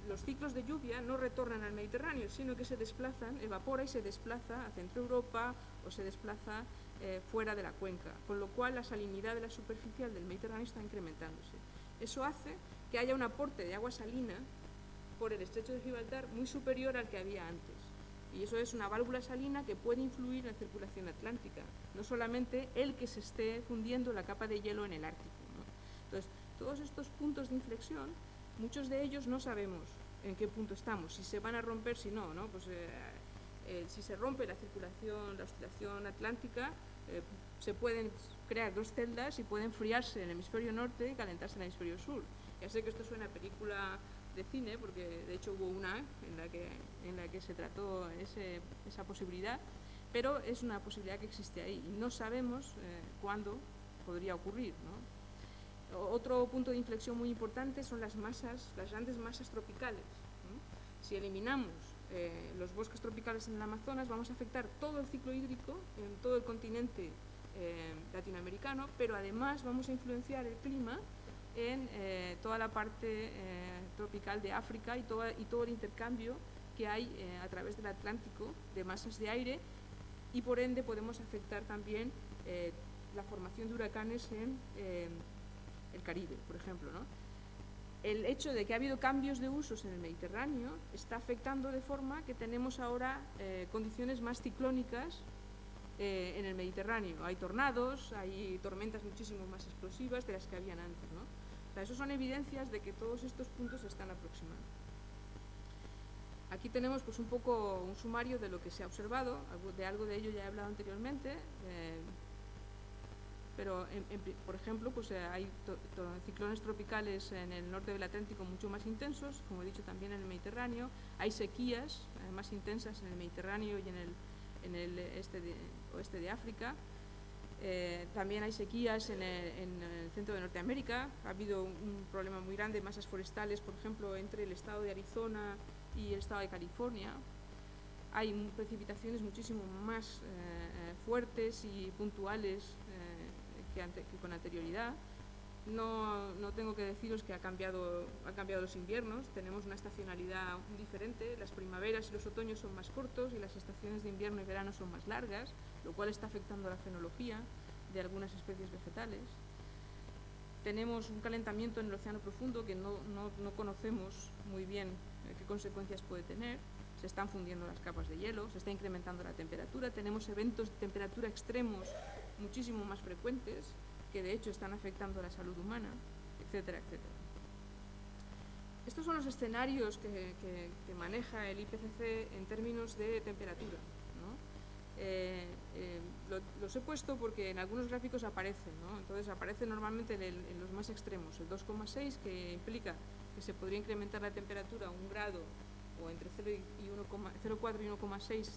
los ciclos de lluvia no retornan al Mediterráneo, sino que se desplazan, evapora y se desplaza a Centro Europa o se desplaza fuera de la cuenca, con lo cual la salinidad de la superficial del Mediterráneo está incrementándose. Eso hace que haya un aporte de agua salina por el estrecho de Gibraltar muy superior al que había antes. Y eso es una válvula salina que puede influir en la circulación atlántica, no solamente el que se esté fundiendo la capa de hielo en el Ártico, ¿no? Entonces, todos estos puntos de inflexión, muchos de ellos no sabemos en qué punto estamos, si se van a romper, si no, ¿no? Pues, si se rompe la oscilación atlántica, se pueden crear dos celdas y pueden enfriarse en el hemisferio norte y calentarse en el hemisferio sur. Ya sé que esto suena a película de cine, porque de hecho hubo una en la que se trató esa posibilidad, pero es una posibilidad que existe ahí y no sabemos cuándo podría ocurrir, ¿no? Otro punto de inflexión muy importante son las grandes masas tropicales, ¿no? Si eliminamos los bosques tropicales en el Amazonas, vamos a afectar todo el ciclo hídrico en todo el continente latinoamericano, pero además vamos a influenciar el clima en toda la parte tropical de África y todo el intercambio que hay a través del Atlántico de masas de aire, y por ende podemos afectar también la formación de huracanes en el Caribe, por ejemplo, ¿no? El hecho de que ha habido cambios de usos en el Mediterráneo está afectando de forma que tenemos ahora condiciones más ciclónicas en el Mediterráneo. Hay tornados, hay tormentas muchísimo más explosivas de las que habían antes, ¿no? O sea, eso son evidencias de que todos estos puntos se están aproximando. Aquí tenemos pues, un poco un sumario de lo que se ha observado, algo de ello ya he hablado anteriormente, pero por ejemplo pues, hay ciclones tropicales en el norte del Atlántico mucho más intensos, como he dicho también en el Mediterráneo. Hay sequías más intensas en el Mediterráneo y en el oeste de África. También hay sequías en el centro de Norteamérica. Ha habido un problema muy grande de masas forestales, por ejemplo, entre el estado de Arizona y el estado de California. Hay precipitaciones muchísimo más fuertes y puntuales que con anterioridad. No tengo que deciros que han cambiado los inviernos, tenemos una estacionalidad diferente, las primaveras y los otoños son más cortos y las estaciones de invierno y verano son más largas, lo cual está afectando a la fenología de algunas especies vegetales. Tenemos un calentamiento en el océano profundo que no conocemos muy bien qué consecuencias puede tener. Se están fundiendo las capas de hielo, se está incrementando la temperatura, tenemos eventos de temperatura extremos muchísimo más frecuentes, que de hecho están afectando a la salud humana, etcétera, etcétera. Estos son los escenarios que maneja el IPCC en términos de temperatura, ¿no? Los he puesto porque en algunos gráficos aparecen, ¿no? Entonces aparece normalmente en los más extremos, el 2,6, que implica que se podría incrementar la temperatura 1 grado o entre 0,4 y 1,6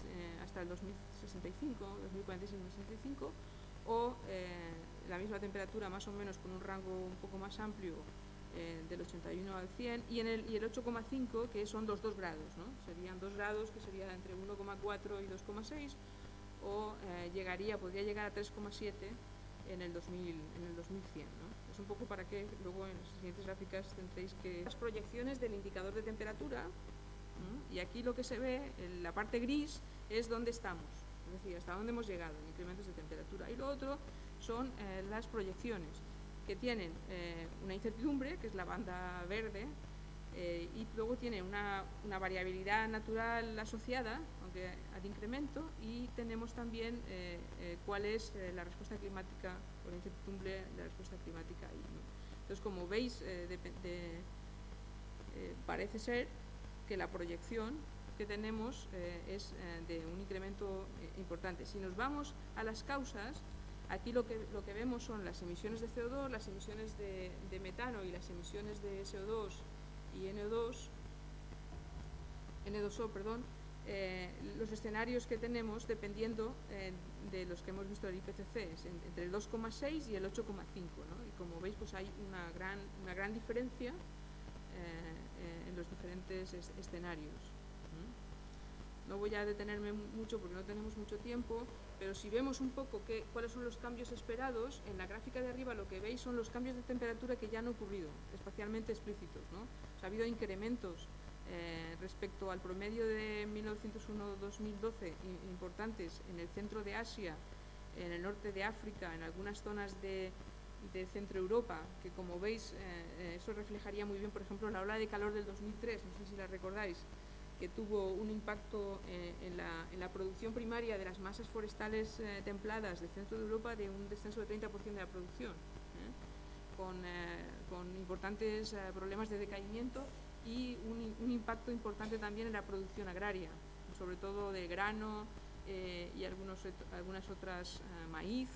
hasta el 2065, 2045, o la misma temperatura más o menos con un rango un poco más amplio del 81 al 100 y el 8,5, que son los 2 grados, ¿no? Serían 2 grados, que sería entre 1,4 y 2,6, o podría llegar a 3,7 en el 2100, ¿no? Es un poco para que luego en las siguientes gráficas tendréis que... Las proyecciones del indicador de temperatura, ¿no? Y aquí lo que se ve, en la parte gris, es dónde estamos, es decir, hasta dónde hemos llegado en incrementos de temperatura. Y lo otro son las proyecciones, que tienen una incertidumbre, que es la banda verde, y luego tiene una variabilidad natural asociada, aunque al incremento, y tenemos también cuál es la respuesta climática, o la incertidumbre de la respuesta climática ahí, ¿no? Entonces, como veis, parece ser que la proyección que tenemos es de un incremento importante. Si nos vamos a las causas, aquí lo que vemos son las emisiones de CO2, las emisiones de metano y las emisiones de CO2 y N2O, perdón, los escenarios que tenemos dependiendo de los que hemos visto del IPCC, es entre el 2,6 y el 8,5, ¿no? Y como veis, pues hay una gran diferencia en los diferentes escenarios. No voy a detenerme mucho porque no tenemos mucho tiempo, pero si vemos un poco cuáles son los cambios esperados, en la gráfica de arriba lo que veis son los cambios de temperatura que ya han ocurrido, espacialmente explícitos, ¿no? O sea, ha habido incrementos respecto al promedio de 1901-2012 importantes en el centro de Asia, en el norte de África, en algunas zonas de Centro Europa, que como veis eso reflejaría muy bien, por ejemplo, la ola de calor del 2003, no sé si la recordáis, que tuvo un impacto en la producción primaria de las masas forestales templadas del centro de Europa, de un descenso de 30% de la producción, con importantes problemas de decaimiento y un impacto importante también en la producción agraria, sobre todo de grano y algunas otras, maíz,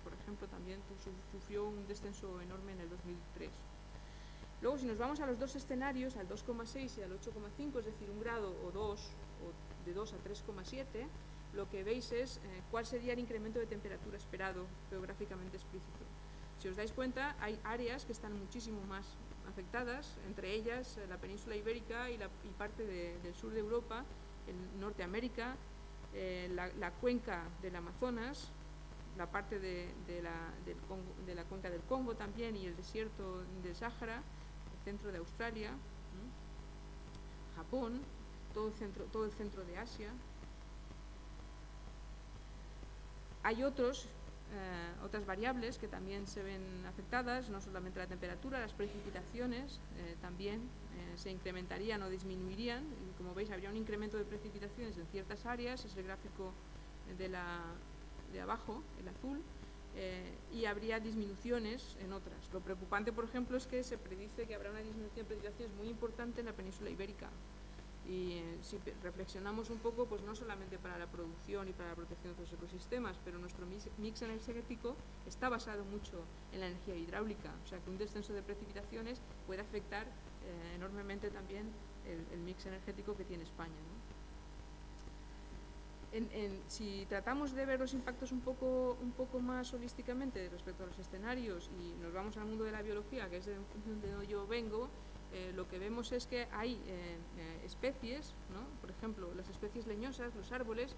por ejemplo, también sufrió un descenso enorme en el 2003. Luego, si nos vamos a los dos escenarios, al 2,6 y al 8,5, es decir, 1 grado o 2, o de 2 a 3,7, lo que veis es cuál sería el incremento de temperatura esperado, geográficamente explícito. Si os dais cuenta, hay áreas que están muchísimo más afectadas, entre ellas la península ibérica y parte del sur de Europa, en Norteamérica, la cuenca del Amazonas, la parte de la cuenca del Congo también, y el desierto del Sáhara, el centro de Australia, Japón, todo el centro de Asia. Hay otras variables que también se ven afectadas, no solamente la temperatura, las precipitaciones también se incrementarían o disminuirían, y como veis habría un incremento de precipitaciones en ciertas áreas, es el gráfico de abajo, el azul, y habría disminuciones en otras. Lo preocupante, por ejemplo, es que se predice que habrá una disminución de precipitaciones muy importante en la península ibérica. Y si reflexionamos un poco, pues no solamente para la producción y para la protección de los ecosistemas, pero nuestro mix energético está basado mucho en la energía hidráulica, o sea que un descenso de precipitaciones puede afectar enormemente también el mix energético que tiene España, ¿no? Si tratamos de ver los impactos un poco más holísticamente respecto a los escenarios y nos vamos al mundo de la biología, que es de donde yo vengo, lo que vemos es que hay especies, ¿no? Por ejemplo, las especies leñosas, los árboles,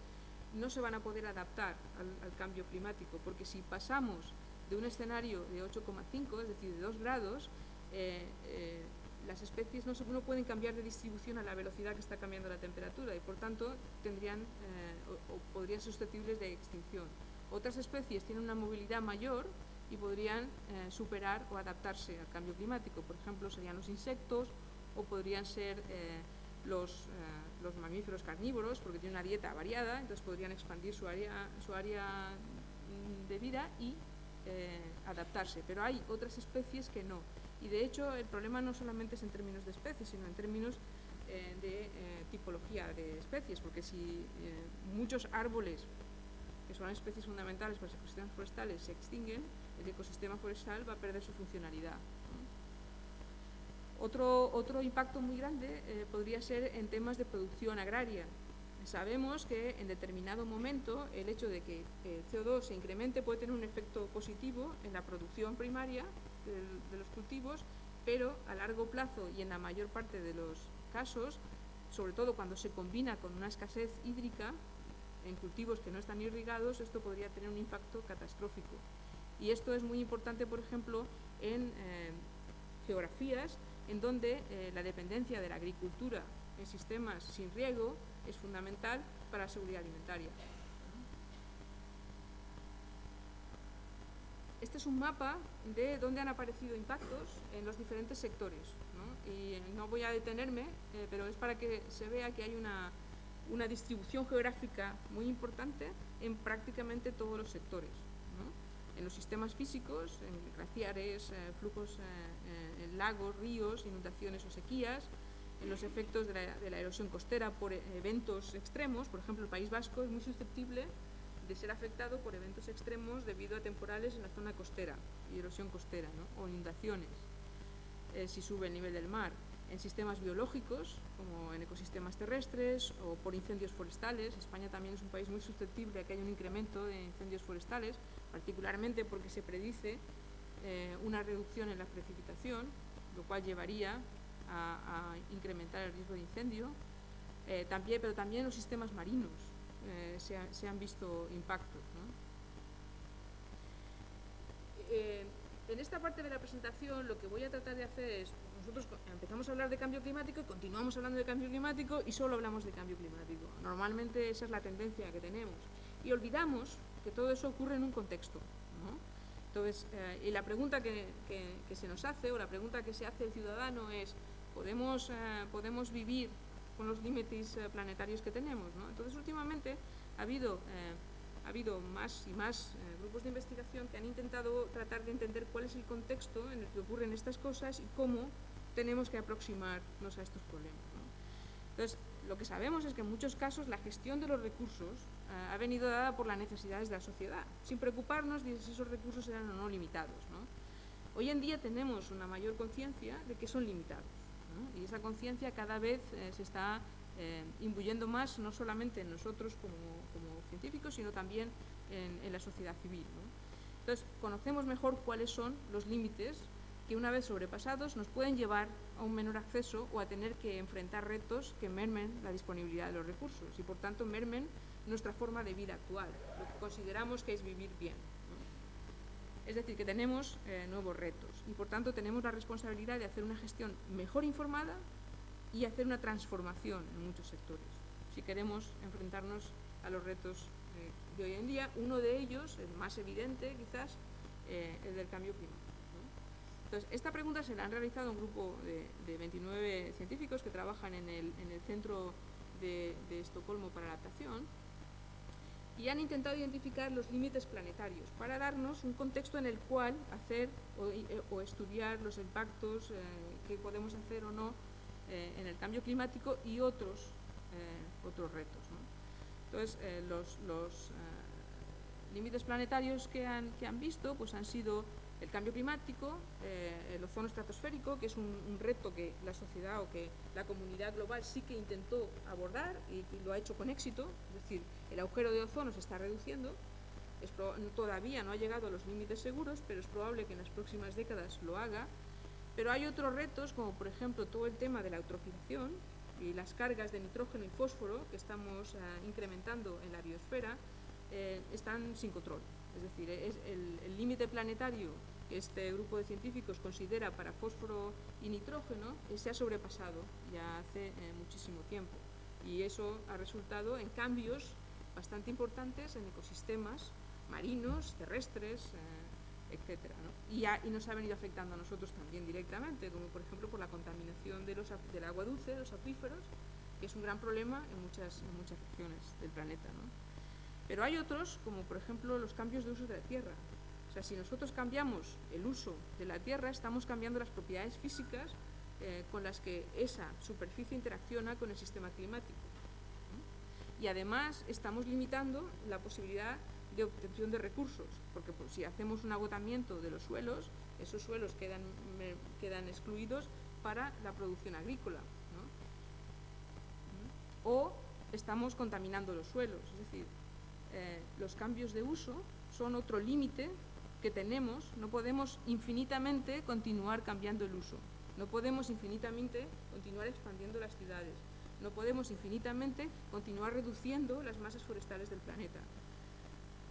no se van a poder adaptar al cambio climático, porque si pasamos de un escenario de 8,5, es decir, de 2 grados, las especies no pueden cambiar de distribución a la velocidad que está cambiando la temperatura y por tanto tendrían o podrían ser susceptibles de extinción. Otras especies tienen una movilidad mayor y podrían superar o adaptarse al cambio climático. Por ejemplo, serían los insectos o podrían ser los mamíferos carnívoros, porque tienen una dieta variada, entonces podrían expandir su área de vida y adaptarse. Pero hay otras especies que no. Y de hecho el problema no solamente es en términos de especies, sino en términos de tipología de especies, porque si muchos árboles, que son especies fundamentales para los ecosistemas forestales, se extinguen, el ecosistema forestal va a perder su funcionalidad. Otro impacto muy grande podría ser en temas de producción agraria. Sabemos que en determinado momento el hecho de que el CO2 se incremente puede tener un efecto positivo en la producción primaria de los cultivos, pero a largo plazo y en la mayor parte de los casos, sobre todo cuando se combina con una escasez hídrica en cultivos que no están irrigados, esto podría tener un impacto catastrófico. Y esto es muy importante, por ejemplo, en geografías en donde la dependencia de la agricultura en sistemas sin riego es fundamental para la seguridad alimentaria. Este es un mapa de dónde han aparecido impactos en los diferentes sectores, ¿no? Y no voy a detenerme, pero es para que se vea que hay una distribución geográfica muy importante en prácticamente todos los sectores, ¿no? En los sistemas físicos, en glaciares, flujos en lagos, ríos, inundaciones o sequías, en los efectos de la erosión costera por eventos extremos. Por ejemplo, el País Vasco es muy susceptible de ser afectado por eventos extremos debido a temporales en la zona costera y erosión costera, ¿no? O inundaciones, si sube el nivel del mar. En sistemas biológicos, como en ecosistemas terrestres o por incendios forestales. España también es un país muy susceptible a que haya un incremento de incendios forestales, particularmente porque se predice una reducción en la precipitación, lo cual llevaría a incrementar el riesgo de incendio. Pero también en los sistemas marinos se han visto impactos, ¿no? En esta parte de la presentación lo que voy a tratar de hacer es, nosotros empezamos a hablar de cambio climático y continuamos hablando de cambio climático y solo hablamos de cambio climático. Normalmente esa es la tendencia que tenemos y olvidamos que todo eso ocurre en un contexto, ¿no? Entonces, y la pregunta que se nos hace, o la pregunta que se hace el ciudadano es, ¿podemos vivir con los límites planetarios que tenemos, ¿no? Entonces, últimamente ha habido más y más grupos de investigación que han intentado tratar de entender cuál es el contexto en el que ocurren estas cosas y cómo tenemos que aproximarnos a estos problemas, ¿no? Entonces, lo que sabemos es que en muchos casos la gestión de los recursos ha venido dada por las necesidades de la sociedad, sin preocuparnos de si esos recursos eran o no limitados, ¿no? Hoy en día tenemos una mayor conciencia de que son limitados, ¿no? Y esa conciencia cada vez se está imbuyendo más, no solamente en nosotros como científicos, sino también en la sociedad civil, ¿no? Entonces, conocemos mejor cuáles son los límites que una vez sobrepasados nos pueden llevar a un menor acceso o a tener que enfrentar retos que mermen la disponibilidad de los recursos y por tanto mermen nuestra forma de vida actual, lo que consideramos que es vivir bien, ¿no? Es decir, que tenemos nuevos retos y por tanto tenemos la responsabilidad de hacer una gestión mejor informada y hacer una transformación en muchos sectores si queremos enfrentarnos a los retos de hoy en día. Uno de ellos, el más evidente quizás, el del cambio climático, ¿no? Entonces, esta pregunta se la han realizado un grupo de 29 científicos que trabajan en el Centro de Estocolmo para la Adaptación y han intentado identificar los límites planetarios para darnos un contexto en el cual hacer o estudiar los impactos que podemos hacer o no en el cambio climático y otros retos, ¿no? Entonces, los límites planetarios que han visto pues han sido el cambio climático, el ozono estratosférico, que es un reto que la sociedad o que la comunidad global sí que intentó abordar y lo ha hecho con éxito. Es decir, el agujero de ozono se está reduciendo, todavía no ha llegado a los límites seguros, pero es probable que en las próximas décadas lo haga. Pero hay otros retos, como por ejemplo todo el tema de la eutrofización y las cargas de nitrógeno y fósforo que estamos incrementando en la biosfera, están sin control, Es decir, es el límite planetario que este grupo de científicos considera para fósforo y nitrógeno se ha sobrepasado ya hace muchísimo tiempo. Y eso ha resultado en cambios bastante importantes en ecosistemas marinos, terrestres, etcétera, ¿no? Y nos ha venido afectando a nosotros también directamente, como por ejemplo por la contaminación del agua dulce, de los acuíferos, que es un gran problema en muchas regiones del planeta, ¿no? Pero hay otros, como por ejemplo los cambios de uso de la tierra. O sea, si nosotros cambiamos el uso de la tierra, estamos cambiando las propiedades físicas con las que esa superficie interacciona con el sistema climático, ¿no? Y además estamos limitando la posibilidad de obtención de recursos, porque pues, si hacemos un agotamiento de los suelos, esos suelos quedan excluidos para la producción agrícola, ¿no? O estamos contaminando los suelos, es decir, los cambios de uso son otro límite que tenemos. No podemos infinitamente continuar cambiando el uso, no podemos infinitamente continuar expandiendo las ciudades, no podemos infinitamente continuar reduciendo las masas forestales del planeta.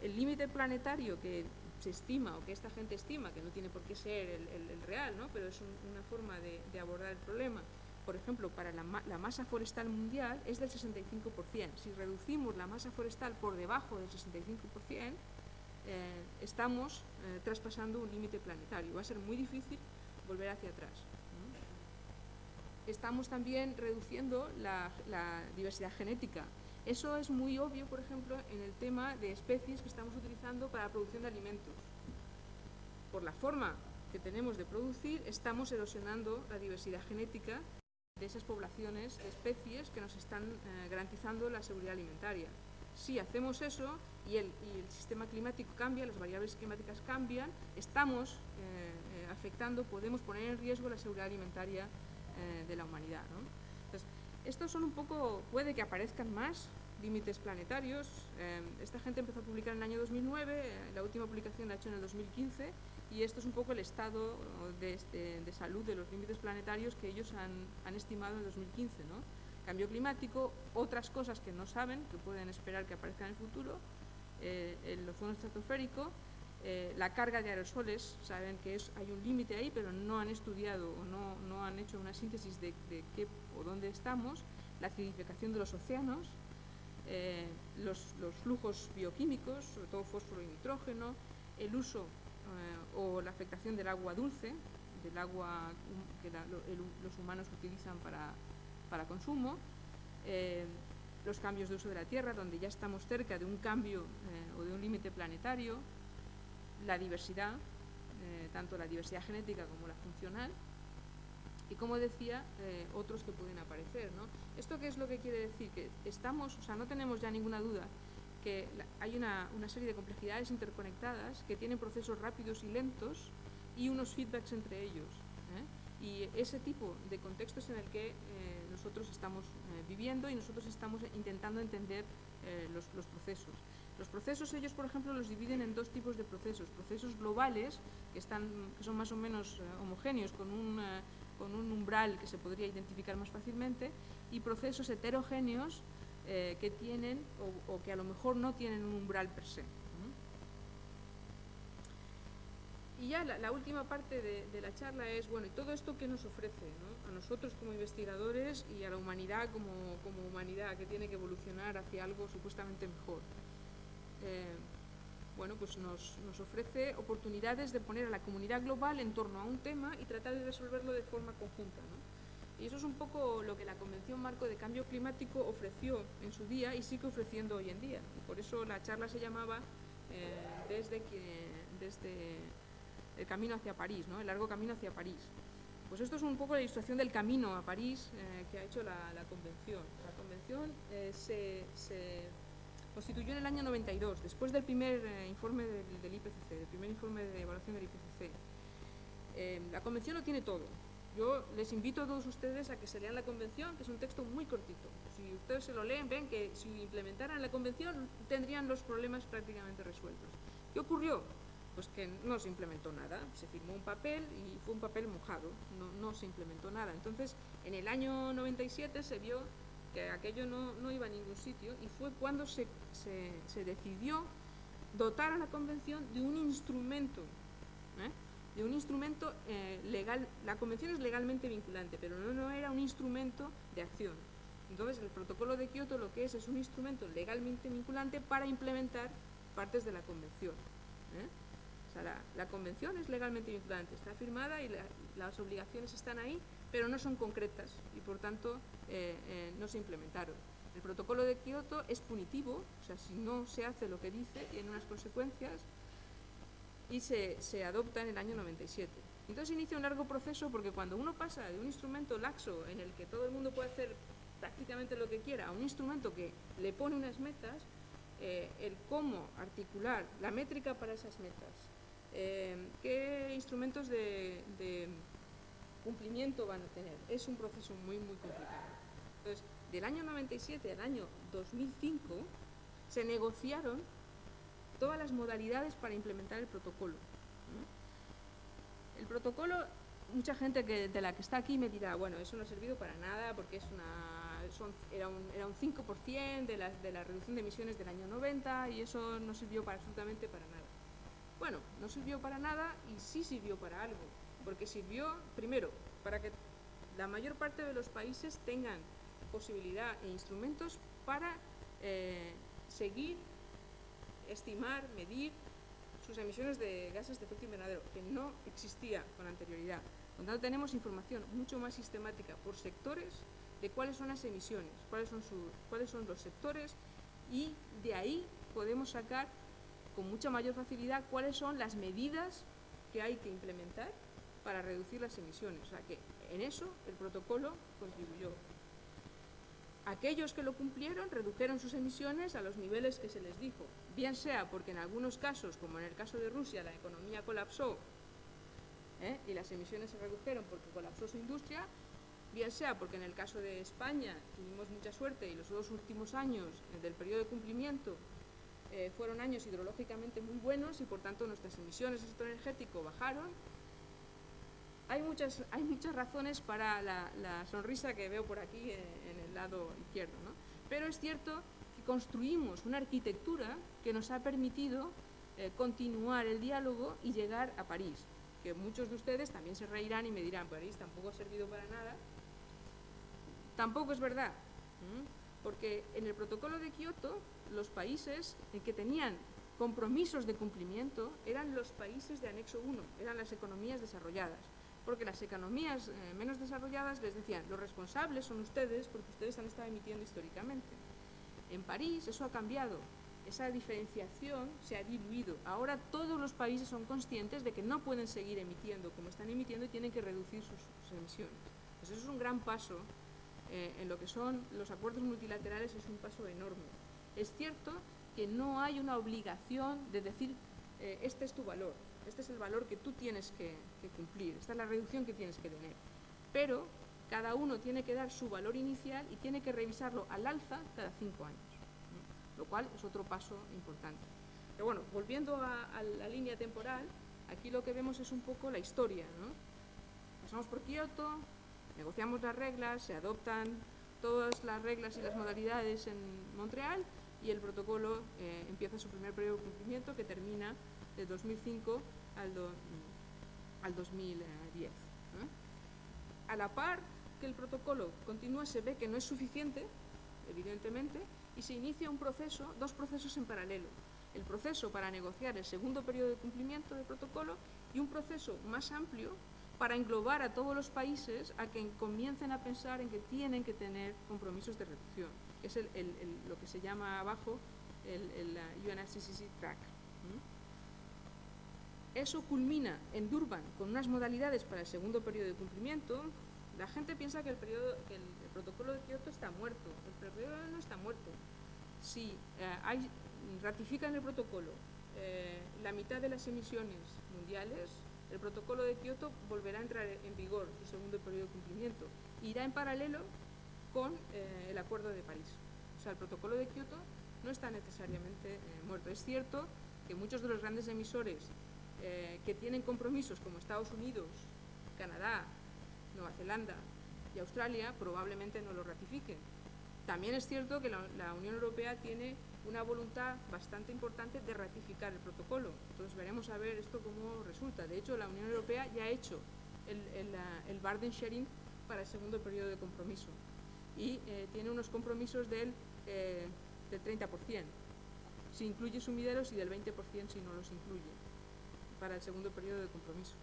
El límite planetario que se estima, o que esta gente estima, que no tiene por qué ser el real, ¿no? Pero es una forma de abordar el problema. Por ejemplo, para la masa forestal mundial es del 65%. Si reducimos la masa forestal por debajo del 65%, estamos traspasando un límite planetario. Va a ser muy difícil volver hacia atrás, ¿no? Estamos también reduciendo la diversidad genética. Eso es muy obvio, por ejemplo, en el tema de especies que estamos utilizando para la producción de alimentos. Por la forma que tenemos de producir, estamos erosionando la diversidad genética de esas poblaciones de especies que nos están garantizando la seguridad alimentaria. Si hacemos eso y el sistema climático cambia, las variables climáticas cambian, estamos afectando, podemos poner en riesgo la seguridad alimentaria de la humanidad, ¿no? Entonces, estos son un poco, puede que aparezcan más límites planetarios. Esta gente empezó a publicar en el año 2009, la última publicación la ha hecho en el 2015, y esto es un poco el estado de salud de los límites planetarios que ellos han estimado en 2015, ¿no? Cambio climático, otras cosas que no saben, que pueden esperar que aparezcan en el futuro, el ozono estratosférico, la carga de aerosoles. Saben que hay un límite ahí, pero no han estudiado o no han hecho una síntesis de qué o dónde estamos, la acidificación de los océanos, los flujos bioquímicos, sobre todo fósforo y nitrógeno, el uso o la afectación del agua dulce, del agua que los humanos utilizan para consumo, los cambios de uso de la tierra, donde ya estamos cerca de un cambio o de un límite planetario, la diversidad, tanto la diversidad genética como la funcional, y como decía, otros que pueden aparecer, ¿no? ¿Esto qué es lo que quiere decir? Que estamos, o sea, no tenemos ya ninguna duda que hay una serie de complejidades interconectadas que tienen procesos rápidos y lentos y unos feedbacks entre ellos, y ese tipo de contexto es en el que nosotros estamos viviendo, y nosotros estamos intentando entender los procesos. Los procesos ellos, por ejemplo, los dividen en dos tipos de procesos: procesos globales, que son más o menos homogéneos, con un umbral que se podría identificar más fácilmente, y procesos heterogéneos que tienen o que a lo mejor no tienen un umbral per se. Y ya la última parte de la charla es, bueno, ¿y todo esto qué nos ofrece, ¿no? A nosotros como investigadores y a la humanidad como humanidad que tiene que evolucionar hacia algo supuestamente mejor? Bueno, pues nos ofrece oportunidades de poner a la comunidad global en torno a un tema y tratar de resolverlo de forma conjunta, ¿no? Y eso es un poco lo que la Convención Marco de Cambio Climático ofreció en su día y sigue ofreciendo hoy en día. Y por eso la charla se llamaba desde el camino hacia París, ¿no? El largo camino hacia París. Pues esto es un poco la ilustración del camino a París que ha hecho la Convención. La Convención se constituyó en el año 92, después del primer informe del IPCC, del primer informe de evaluación del IPCC. La Convención lo tiene todo. Yo les invito a todos ustedes a que se lean la Convención, que es un texto muy cortito. Si ustedes se lo leen, ven que si implementaran la Convención tendrían los problemas prácticamente resueltos. ¿Qué ocurrió? Pues que no se implementó nada. Se firmó un papel y fue un papel mojado, no se implementó nada. Entonces, en el año 97 se vio que aquello no iba a ningún sitio, y fue cuando se decidió dotar a la Convención de un instrumento, legal. La Convención es legalmente vinculante, pero no era un instrumento de acción. Entonces, el Protocolo de Kioto lo que es un instrumento legalmente vinculante para implementar partes de la Convención. O sea, la Convención es legalmente vinculante, está firmada y las obligaciones están ahí, pero no son concretas y, por tanto, no se implementaron. El Protocolo de Kioto es punitivo, o sea, si no se hace lo que dice, tiene unas consecuencias, y se adopta en el año 97. Entonces inicia un largo proceso, porque cuando uno pasa de un instrumento laxo en el que todo el mundo puede hacer prácticamente lo que quiera a un instrumento que le pone unas metas, el cómo articular la métrica para esas metas, qué instrumentos de cumplimiento van a tener, es un proceso muy, muy complicado. Entonces, del año 97 al año 2005 se negociaron todas las modalidades para implementar el protocolo. El protocolo, mucha gente de la que está aquí me dirá, bueno, eso no ha servido para nada porque era un 5% de la reducción de emisiones del año 90 y eso no sirvió absolutamente para nada. Bueno, no sirvió para nada y sí sirvió para algo, porque sirvió, primero, para que la mayor parte de los países tengan posibilidad e instrumentos para seguir, estimar, medir sus emisiones de gases de efecto invernadero, que no existía con anterioridad. Por lo tanto, tenemos información mucho más sistemática por sectores de cuáles son las emisiones, cuáles son los sectores, y de ahí podemos sacar con mucha mayor facilidad cuáles son las medidas que hay que implementar para reducir las emisiones. O sea que en eso el protocolo contribuyó. Aquellos que lo cumplieron redujeron sus emisiones a los niveles que se les dijo, bien sea porque en algunos casos, como en el caso de Rusia, la economía colapsó y las emisiones se redujeron porque colapsó su industria, bien sea porque en el caso de España tuvimos mucha suerte y los 2 últimos años del periodo de cumplimiento fueron años hidrológicamente muy buenos y por tanto nuestras emisiones del sector energético bajaron. Hay muchas razones para la sonrisa que veo por aquí en el lado izquierdo, ¿no? Pero es cierto que construimos una arquitectura que nos ha permitido continuar el diálogo y llegar a París, que muchos de ustedes también se reirán y me dirán, París tampoco ha servido para nada. Tampoco es verdad, porque en el protocolo de Kioto los países que tenían compromisos de cumplimiento eran los países de anexo 1, eran las economías desarrolladas. Porque las economías menos desarrolladas les decían, los responsables son ustedes porque ustedes han estado emitiendo históricamente. En París eso ha cambiado, esa diferenciación se ha diluido. Ahora todos los países son conscientes de que no pueden seguir emitiendo como están emitiendo y tienen que reducir sus emisiones. Pues eso es un gran paso en lo que son los acuerdos multilaterales, es un paso enorme. Es cierto que no hay una obligación de decir, este es tu valor. Este es el valor que tú tienes que cumplir, esta es la reducción que tienes que tener. Pero cada uno tiene que dar su valor inicial y tiene que revisarlo al alza cada 5 años, lo cual es otro paso importante. Pero bueno, volviendo a la línea temporal, aquí lo que vemos es un poco la historia, ¿no? Pasamos por Kioto, negociamos las reglas, se adoptan todas las reglas y las modalidades en Montreal y el protocolo empieza su primer periodo de cumplimiento que termina de 2005 al 2010. A la par que el protocolo continúa, se ve que no es suficiente, evidentemente, y se inicia dos procesos en paralelo. El proceso para negociar el segundo periodo de cumplimiento del protocolo y un proceso más amplio para englobar a todos los países a que comiencen a pensar en que tienen que tener compromisos de reducción, que es lo que se llama abajo el UNFCCC track. Eso culmina en Durban con unas modalidades para el segundo periodo de cumplimiento. La gente piensa que el protocolo de Kioto está muerto. El protocolo no está muerto. Si ratifican el protocolo la mitad de las emisiones mundiales, el protocolo de Kioto volverá a entrar en vigor su segundo periodo de cumplimiento. Irá en paralelo con el Acuerdo de París. O sea, el protocolo de Kioto no está necesariamente muerto. Es cierto que muchos de los grandes emisores que tienen compromisos como Estados Unidos, Canadá, Nueva Zelanda y Australia probablemente no lo ratifiquen. También es cierto que la Unión Europea tiene una voluntad bastante importante de ratificar el protocolo. Entonces veremos a ver esto cómo resulta. De hecho, la Unión Europea ya ha hecho el burden sharing para el segundo periodo de compromiso y tiene unos compromisos del 30%, si incluye sumideros, y del 20% si no los incluye, para el segundo periodo de compromiso.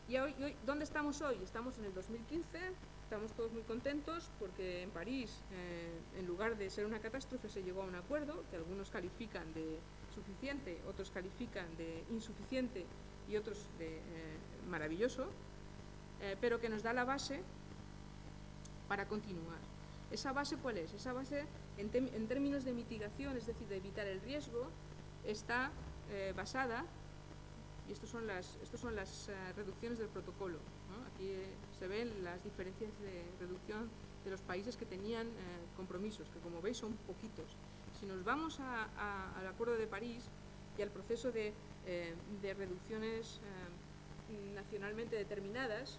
¿Y hoy, dónde estamos hoy? Estamos en el 2015, estamos todos muy contentos porque en París, en lugar de ser una catástrofe, se llegó a un acuerdo que algunos califican de suficiente, otros califican de insuficiente y otros de maravilloso, pero que nos da la base para continuar. ¿Esa base cuál es? Esa base, en términos de mitigación, es decir, de evitar el riesgo, está basada, y estas son las reducciones del protocolo, ¿no? Aquí se ven las diferencias de reducción de los países que tenían compromisos, que como veis son poquitos. Si nos vamos al Acuerdo de París y al proceso de reducciones nacionalmente determinadas,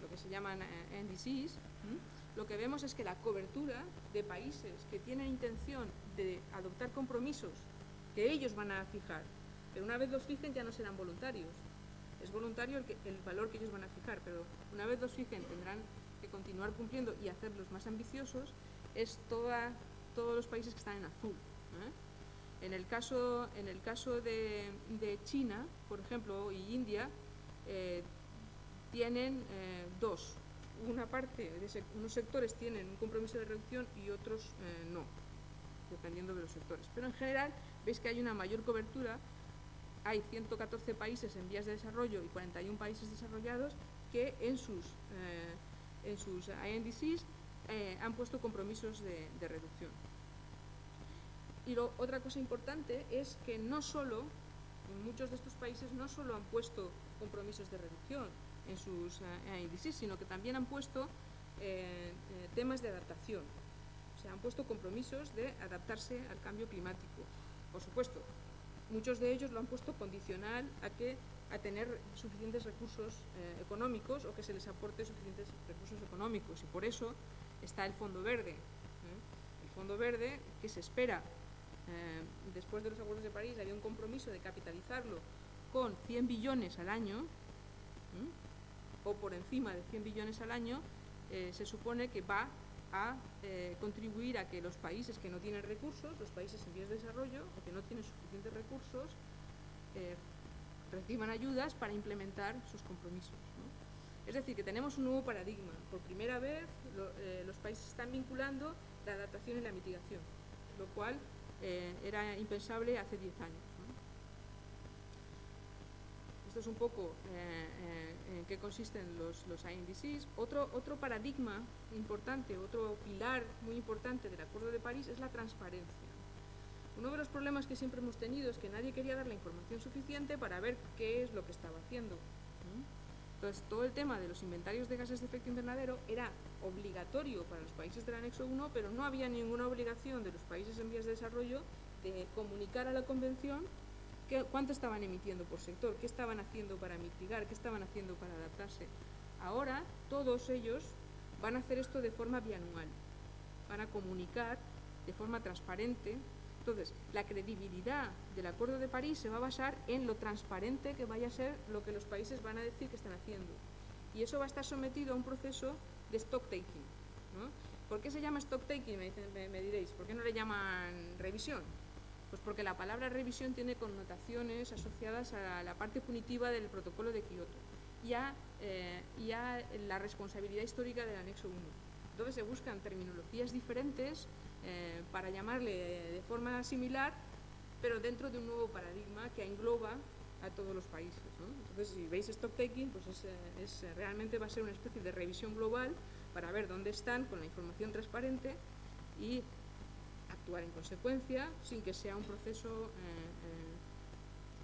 lo que se llaman NDCs, lo que vemos es que la cobertura de países que tienen intención de adoptar compromisos que ellos van a fijar, pero una vez los fijen ya no serán voluntarios. Es voluntario el valor que ellos van a fijar, pero una vez los fijen tendrán que continuar cumpliendo y hacerlos más ambiciosos. Es todos los países que están en azul. En el caso de China, por ejemplo, y India, tienen dos. Una parte, unos sectores tienen un compromiso de reducción y otros no, dependiendo de los sectores. Pero en general veis que hay una mayor cobertura. Hay 114 países en vías de desarrollo y 41 países desarrollados que en sus INDCs han puesto compromisos de reducción. Y otra cosa importante es que no solo, en muchos de estos países, no solo han puesto compromisos de reducción en sus INDCs, sino que también han puesto temas de adaptación. O sea, han puesto compromisos de adaptarse al cambio climático. Por supuesto, muchos de ellos lo han puesto condicional a tener suficientes recursos económicos o que se les aporte suficientes recursos económicos. Y por eso está el Fondo Verde. El Fondo Verde, que se espera, después de los acuerdos de París, había un compromiso de capitalizarlo con 100 billones al año, o por encima de 100 billones al año. Se supone que va a contribuir a que los países que no tienen recursos, los países en vías de desarrollo o que no tienen suficientes recursos, reciban ayudas para implementar sus compromisos, ¿no? Es decir, que tenemos un nuevo paradigma. Por primera vez los países están vinculando la adaptación y la mitigación, lo cual era impensable hace 10 años, ¿no? Esto es un poco en qué consisten los INDCs. Otro paradigma importante, otro pilar muy importante del Acuerdo de París es la transparencia. Uno de los problemas que siempre hemos tenido es que nadie quería dar la información suficiente para ver qué es lo que estaba haciendo. Entonces, todo el tema de los inventarios de gases de efecto invernadero era obligatorio para los países del anexo 1, pero no había ninguna obligación de los países en vías de desarrollo de comunicar a la Convención cuánto estaban emitiendo por sector, qué estaban haciendo para mitigar, qué estaban haciendo para adaptarse. Ahora, todos ellos van a hacer esto de forma bianual, van a comunicar de forma transparente. Entonces, la credibilidad del Acuerdo de París se va a basar en lo transparente que vaya a ser lo que los países van a decir que están haciendo. Y eso va a estar sometido a un proceso de stock-taking, ¿no? ¿Por qué se llama stock-taking? Me diréis. ¿Por qué no le llaman revisión? Pues porque la palabra revisión tiene connotaciones asociadas a la parte punitiva del protocolo de Kioto y a la responsabilidad histórica del anexo 1. Entonces se buscan terminologías diferentes para llamarle de forma similar, pero dentro de un nuevo paradigma que engloba a todos los países, ¿no? Entonces, si veis stock-taking, pues realmente va a ser una especie de revisión global para ver dónde están con la información transparente y actuar en consecuencia sin que sea un proceso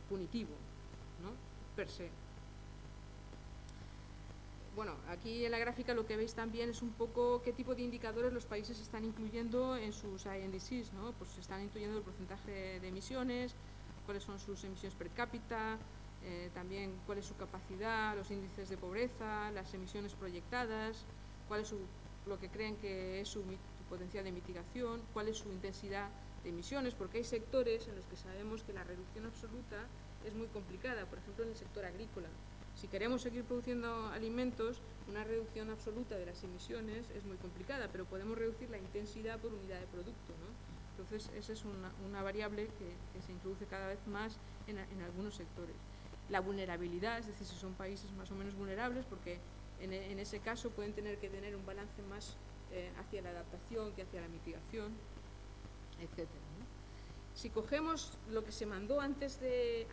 punitivo, ¿no? Per se. Bueno, aquí en la gráfica lo que veis también es un poco qué tipo de indicadores los países están incluyendo en sus INDCs, ¿no? Pues se están incluyendo el porcentaje de emisiones, cuáles son sus emisiones per cápita, también cuál es su capacidad, los índices de pobreza, las emisiones proyectadas, cuál es lo que creen que es su potencial de mitigación, cuál es su intensidad de emisiones, porque hay sectores en los que sabemos que la reducción absoluta es muy complicada, por ejemplo en el sector agrícola. Si queremos seguir produciendo alimentos, una reducción absoluta de las emisiones es muy complicada, pero podemos reducir la intensidad por unidad de producto, ¿no? Entonces, esa es una variable que se introduce cada vez más en algunos sectores. La vulnerabilidad, es decir, si son países más o menos vulnerables, porque en ese caso pueden tener que tener un balance más hacia la adaptación que hacia la mitigación, etc. Si cogemos lo que se mandó antes de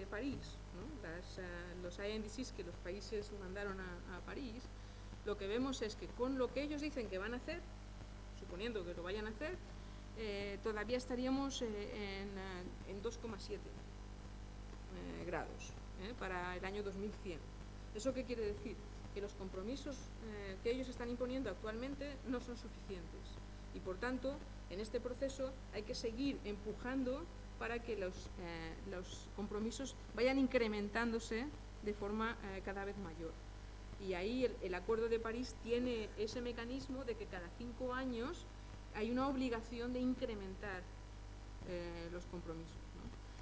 París, ¿no? Los INDCs que los países mandaron a París, lo que vemos es que con lo que ellos dicen que van a hacer, suponiendo que lo vayan a hacer, todavía estaríamos en 2,7 grados para el año 2100. ¿Eso qué quiere decir? Que los compromisos que ellos están imponiendo actualmente no son suficientes y, por tanto, en este proceso hay que seguir empujando para que los compromisos vayan incrementándose de forma cada vez mayor. Y ahí el Acuerdo de París tiene ese mecanismo de que cada 5 años hay una obligación de incrementar los compromisos, ¿no?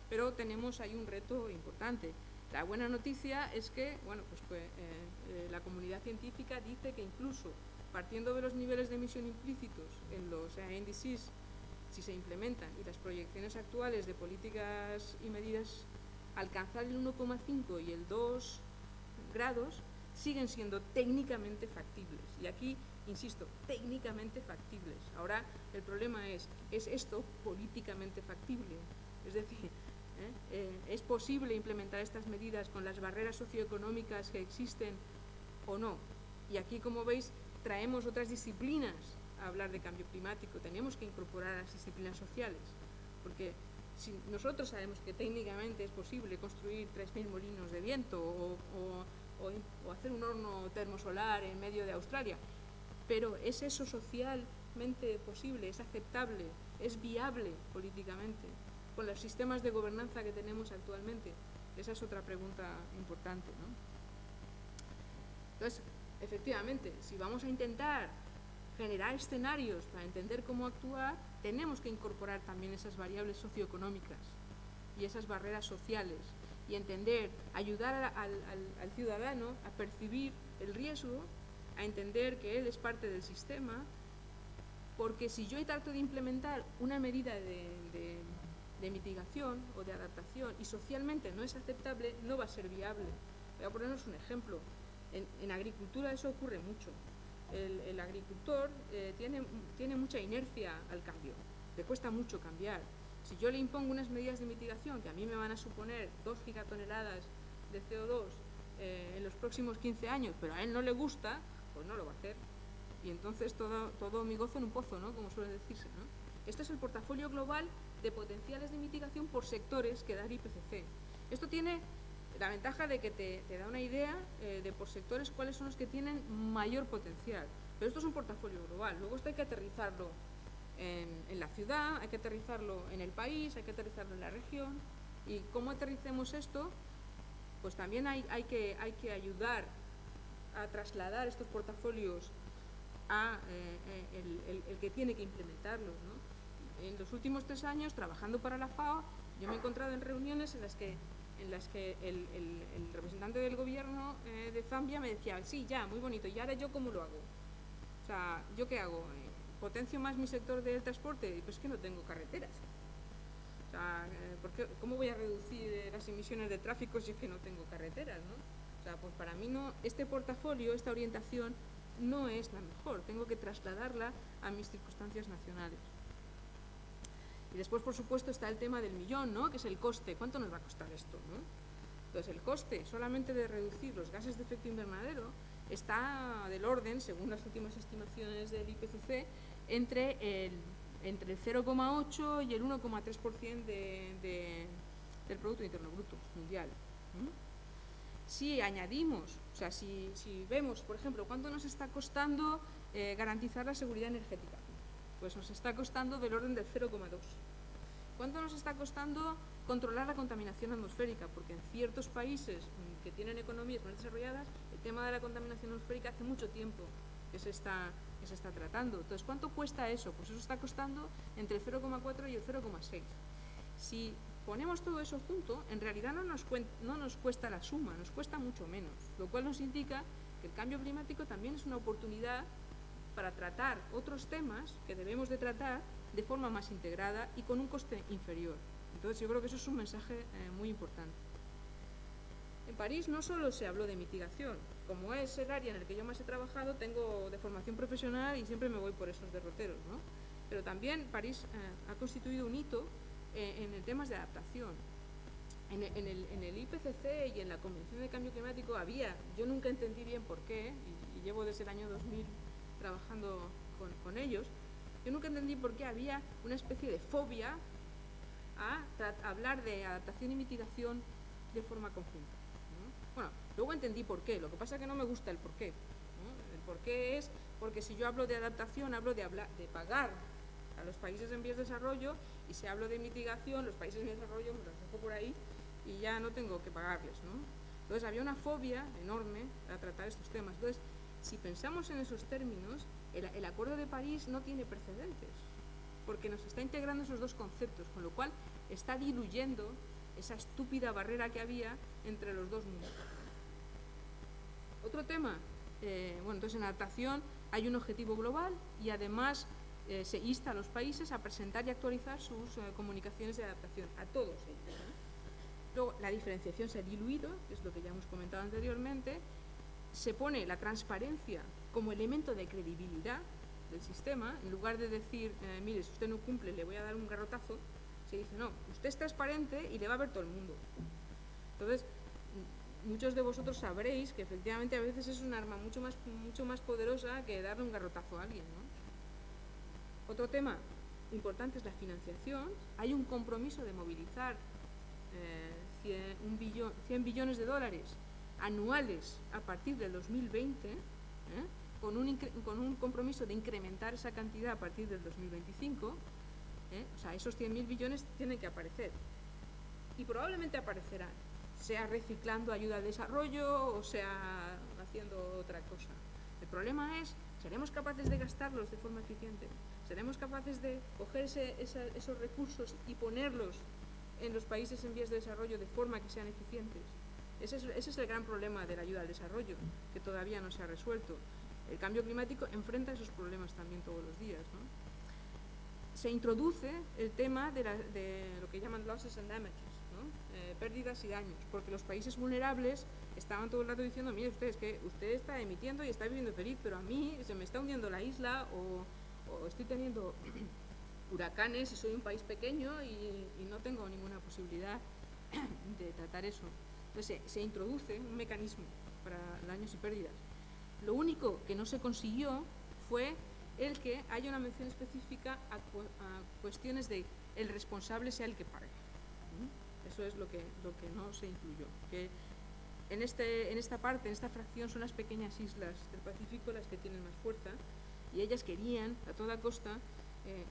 Pero tenemos ahí un reto importante. La buena noticia es que, bueno, la comunidad científica dice que incluso partiendo de los niveles de emisión implícitos en los NDCs, si se implementan, y las proyecciones actuales de políticas y medidas, alcanzar el 1,5 y el 2 grados siguen siendo técnicamente factibles. Y aquí, insisto, técnicamente factibles. Ahora, el problema ¿es esto políticamente factible? Es decir, ¿es posible implementar estas medidas con las barreras socioeconómicas que existen o no? Y aquí, como veis, traemos otras disciplinas a hablar de cambio climático. Tenemos que incorporar a las disciplinas sociales, porque si nosotros sabemos que técnicamente es posible construir 3.000 molinos de viento o hacer un horno termosolar en medio de Australia, pero ¿es eso socialmente posible? ¿Es aceptable? ¿Es viable políticamente con los sistemas de gobernanza que tenemos actualmente? Esa es otra pregunta importante, ¿no? Entonces, efectivamente, si vamos a intentar generar escenarios para entender cómo actuar, tenemos que incorporar también esas variables socioeconómicas y esas barreras sociales y entender, ayudar al ciudadano a percibir el riesgo, a entender que él es parte del sistema, porque si yo trato de implementar una medida de mitigación o de adaptación y socialmente no es aceptable, no va a ser viable. Voy a ponernos un ejemplo. En agricultura eso ocurre mucho. El agricultor tiene mucha inercia al cambio, le cuesta mucho cambiar. Si yo le impongo unas medidas de mitigación que a mí me van a suponer 2 gigatoneladas de CO2 en los próximos 15 años, pero a él no le gusta, pues no lo va a hacer. Y entonces todo mi gozo en un pozo, ¿no? Como suele decirse, ¿no? Esto es el portafolio global de potenciales de mitigación por sectores que da el IPCC. Esto tiene la ventaja de que te da una idea de por sectores cuáles son los que tienen mayor potencial. Pero esto es un portafolio global. Luego esto hay que aterrizarlo en la ciudad, hay que aterrizarlo en el país, hay que aterrizarlo en la región. ¿Y cómo aterricemos esto? Pues también hay que ayudar a trasladar estos portafolios a el que tiene que implementarlos, ¿no? En los últimos 3 años, trabajando para la FAO, yo me he encontrado en reuniones en las que el representante del gobierno de Zambia me decía, sí, ya, muy bonito, ¿y ahora yo cómo lo hago? O sea, ¿yo qué hago? ¿Potencio más mi sector del transporte? Y pues es que no tengo carreteras. O sea, ¿cómo voy a reducir las emisiones de tráfico si es que no tengo carreteras, ¿no? O sea, pues para mí no, este portafolio, esta orientación no es la mejor. Tengo que trasladarla a mis circunstancias nacionales. Y después, por supuesto, está el tema del millón, ¿no? Que es el coste. ¿Cuánto nos va a costar esto, ¿no? Entonces, el coste solamente de reducir los gases de efecto invernadero está del orden, según las últimas estimaciones del IPCC, entre el 0,8 y el 1,3% del Producto Interno Bruto mundial. Si añadimos, o sea, si vemos, por ejemplo, cuánto nos está costando garantizar la seguridad energética, pues nos está costando del orden del 0,2. ¿Cuánto nos está costando controlar la contaminación atmosférica? Porque en ciertos países que tienen economías más desarrolladas, el tema de la contaminación atmosférica hace mucho tiempo que se está que se está tratando. Entonces, ¿cuánto cuesta eso? Pues eso está costando entre el 0,4 y el 0,6. Si ponemos todo eso junto, en realidad no nos cuesta la suma, nos cuesta mucho menos, lo cual nos indica que el cambio climático también es una oportunidad para tratar otros temas que debemos de tratar de forma más integrada y con un coste inferior. Entonces yo creo que eso es un mensaje muy importante. En París no solo se habló de mitigación, como es el área en el que yo más he trabajado, tengo de formación profesional y siempre me voy por esos derroteros, ¿no? Pero también París ha constituido un hito en el temas de adaptación. En el IPCC y en la Convención de Cambio Climático yo nunca entendí bien por qué, y llevo desde el año 2000 trabajando con ellos, yo nunca entendí por qué había una especie de fobia a hablar de adaptación y mitigación de forma conjunta, ¿no? Bueno, luego entendí por qué, lo que pasa es que no me gusta el por qué, ¿no? El por qué es porque si yo hablo de adaptación, hablo de pagar a los países en vías de desarrollo, y si hablo de mitigación, los países en desarrollo me los dejo por ahí y ya no tengo que pagarles, ¿no? Entonces había una fobia enorme a tratar estos temas. Entonces, si pensamos en esos términos, el Acuerdo de París no tiene precedentes, porque nos está integrando esos dos conceptos, con lo cual está diluyendo esa estúpida barrera que había entre los dos mundos. Otro tema, bueno, entonces en adaptación hay un objetivo global y además se insta a los países a presentar y actualizar sus comunicaciones de adaptación, a todos ellos, ¿no? Luego, la diferenciación se ha diluido, que es lo que ya hemos comentado anteriormente. Se pone la transparencia como elemento de credibilidad del sistema. En lugar de decir, mire, si usted no cumple, le voy a dar un garrotazo, se dice, no, usted es transparente y le va a ver todo el mundo. Entonces, muchos de vosotros sabréis que efectivamente a veces es un arma mucho más poderosa que darle un garrotazo a alguien, ¿no? Otro tema importante es la financiación. Hay un compromiso de movilizar 100 billones de dólares anuales a partir del 2020, con un compromiso de incrementar esa cantidad a partir del 2025. O sea, esos 100.000 billones tienen que aparecer. Y probablemente aparecerán, sea reciclando ayuda al desarrollo o sea haciendo otra cosa. El problema es, ¿seremos capaces de gastarlos de forma eficiente? ¿Seremos capaces de coger esos recursos y ponerlos en los países en vías de desarrollo de forma que sean eficientes? Ese es el gran problema de la ayuda al desarrollo, que todavía no se ha resuelto. El cambio climático enfrenta esos problemas también todos los días, ¿no? Se introduce el tema de lo que llaman losses and damages, ¿no? Pérdidas y daños, porque los países vulnerables estaban todo el rato diciendo, mire usted, es que usted está emitiendo y está viviendo feliz, pero a mí se me está hundiendo la isla o estoy teniendo huracanes y soy un país pequeño y no tengo ninguna posibilidad de tratar eso. Entonces se introduce un mecanismo para daños y pérdidas. Lo único que no se consiguió fue el que haya una mención específica a cuestiones de el responsable sea el que pague. Eso es lo que no se incluyó. Que en esta fracción son las pequeñas islas del Pacífico las que tienen más fuerza, y ellas querían a toda costa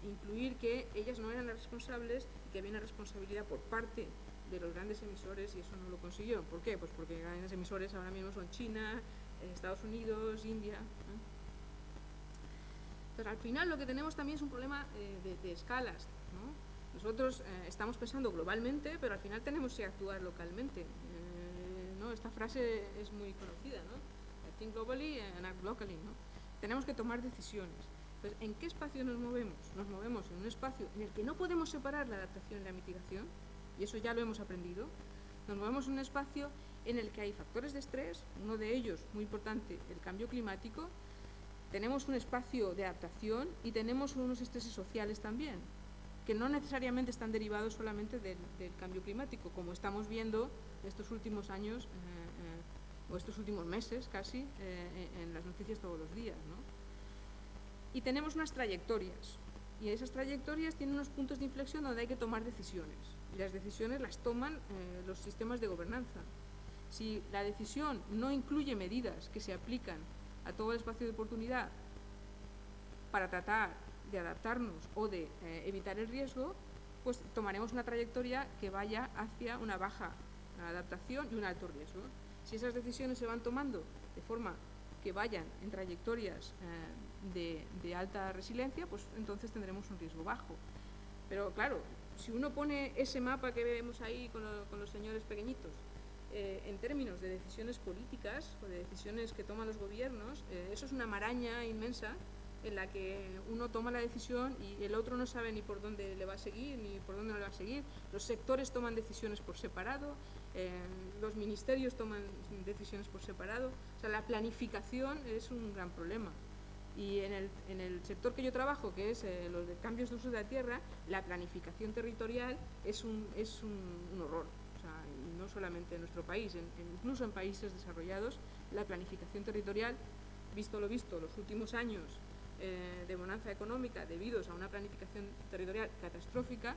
incluir que ellas no eran las responsables y que había una responsabilidad por parte de los grandes emisores, y eso no lo consiguió. ¿Por qué? Pues porque grandes emisores ahora mismo son China, Estados Unidos, India. Entonces, al final lo que tenemos también es un problema de escalas, ¿no? Nosotros estamos pensando globalmente, pero al final tenemos que actuar localmente, ¿no? Esta frase es muy conocida, ¿no? Think globally and act locally, ¿no? Tenemos que tomar decisiones. Entonces, ¿en qué espacio nos movemos? Nos movemos en un espacio en el que no podemos separar la adaptación y la mitigación, y eso ya lo hemos aprendido. Nos movemos en un espacio en el que hay factores de estrés, uno de ellos muy importante, el cambio climático. Tenemos un espacio de adaptación y tenemos unos estreses sociales también, que no necesariamente están derivados solamente del cambio climático, como estamos viendo estos últimos años o estos últimos meses casi en las noticias todos los días, ¿no? Y tenemos unas trayectorias, y esas trayectorias tienen unos puntos de inflexión donde hay que tomar decisiones, y las decisiones las toman los sistemas de gobernanza. Si la decisión no incluye medidas que se aplican a todo el espacio de oportunidad para tratar de adaptarnos o de evitar el riesgo, pues tomaremos una trayectoria que vaya hacia una baja adaptación y un alto riesgo. Si esas decisiones se van tomando de forma que vayan en trayectorias de alta resiliencia, pues entonces tendremos un riesgo bajo. Pero claro, si uno pone ese mapa que vemos ahí con los señores pequeñitos, en términos de decisiones políticas o de decisiones que toman los gobiernos, eso es una maraña inmensa en la que uno toma la decisión y el otro no sabe ni por dónde le va a seguir ni por dónde no le va a seguir. Los sectores toman decisiones por separado, los ministerios toman decisiones por separado. O sea, la planificación es un gran problema. Y en el sector que yo trabajo, que es los de cambios de uso de la tierra, la planificación territorial es un horror. O sea, y no solamente en nuestro país, incluso en países desarrollados, la planificación territorial, visto lo visto, los últimos años de bonanza económica debido a una planificación territorial catastrófica,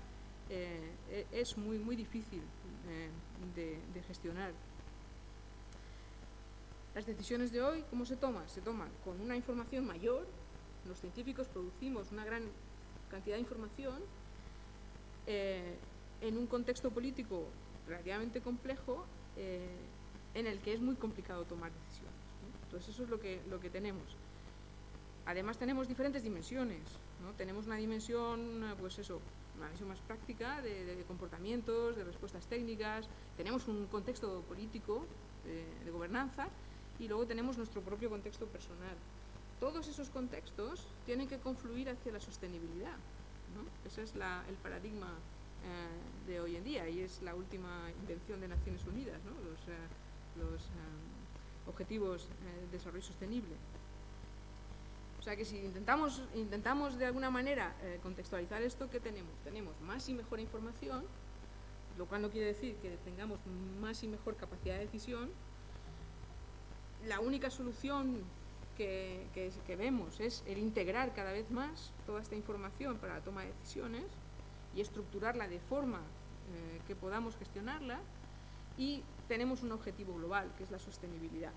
es muy, muy difícil de gestionar. Las decisiones de hoy, ¿cómo se toman? Se toman con una información mayor. Los científicos producimos una gran cantidad de información en un contexto político relativamente complejo en el que es muy complicado tomar decisiones, ¿no? Entonces eso es lo que tenemos. Además tenemos diferentes dimensiones, ¿no? Tenemos una dimensión, pues eso, una visión más práctica de comportamientos, de respuestas técnicas. Tenemos un contexto político de gobernanza. Y luego tenemos nuestro propio contexto personal. Todos esos contextos tienen que confluir hacia la sostenibilidad, ¿no? Ese es el paradigma de hoy en día y es la última invención de Naciones Unidas, ¿no? Los Objetivos de Desarrollo Sostenible. O sea que si intentamos de alguna manera contextualizar esto, ¿qué tenemos? Tenemos más y mejor información, lo cual no quiere decir que tengamos más y mejor capacidad de decisión. La única solución que vemos es el integrar cada vez más toda esta información para la toma de decisiones y estructurarla de forma que podamos gestionarla, y tenemos un objetivo global, que es la sostenibilidad,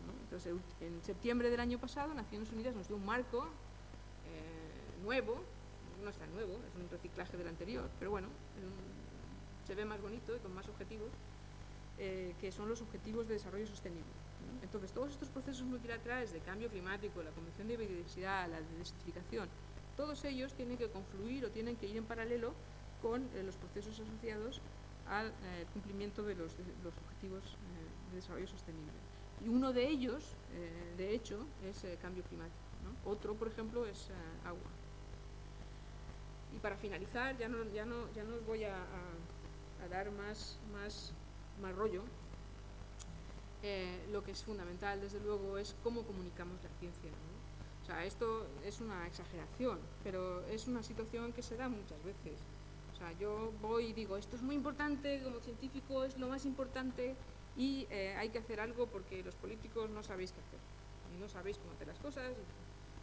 ¿no? Entonces, en septiembre del año pasado, Naciones Unidas nos dio un marco nuevo, no es tan nuevo, es un reciclaje del anterior, pero bueno, se ve más bonito y con más objetivos, que son los Objetivos de Desarrollo Sostenible. Entonces, todos estos procesos multilaterales de cambio climático, la Convención de Biodiversidad, la desertificación, todos ellos tienen que confluir o tienen que ir en paralelo con los procesos asociados al cumplimiento de los Objetivos de Desarrollo Sostenible. Y uno de ellos, de hecho, es cambio climático, ¿no? Otro, por ejemplo, es agua. Y para finalizar, ya no os voy a dar más rollo. Lo que es fundamental, desde luego, es cómo comunicamos la ciencia, ¿no? O sea, esto es una exageración, pero es una situación que se da muchas veces. O sea, yo voy y digo, esto es muy importante, como científico es lo más importante y hay que hacer algo porque los políticos no sabéis qué hacer y no sabéis cómo hacer las cosas.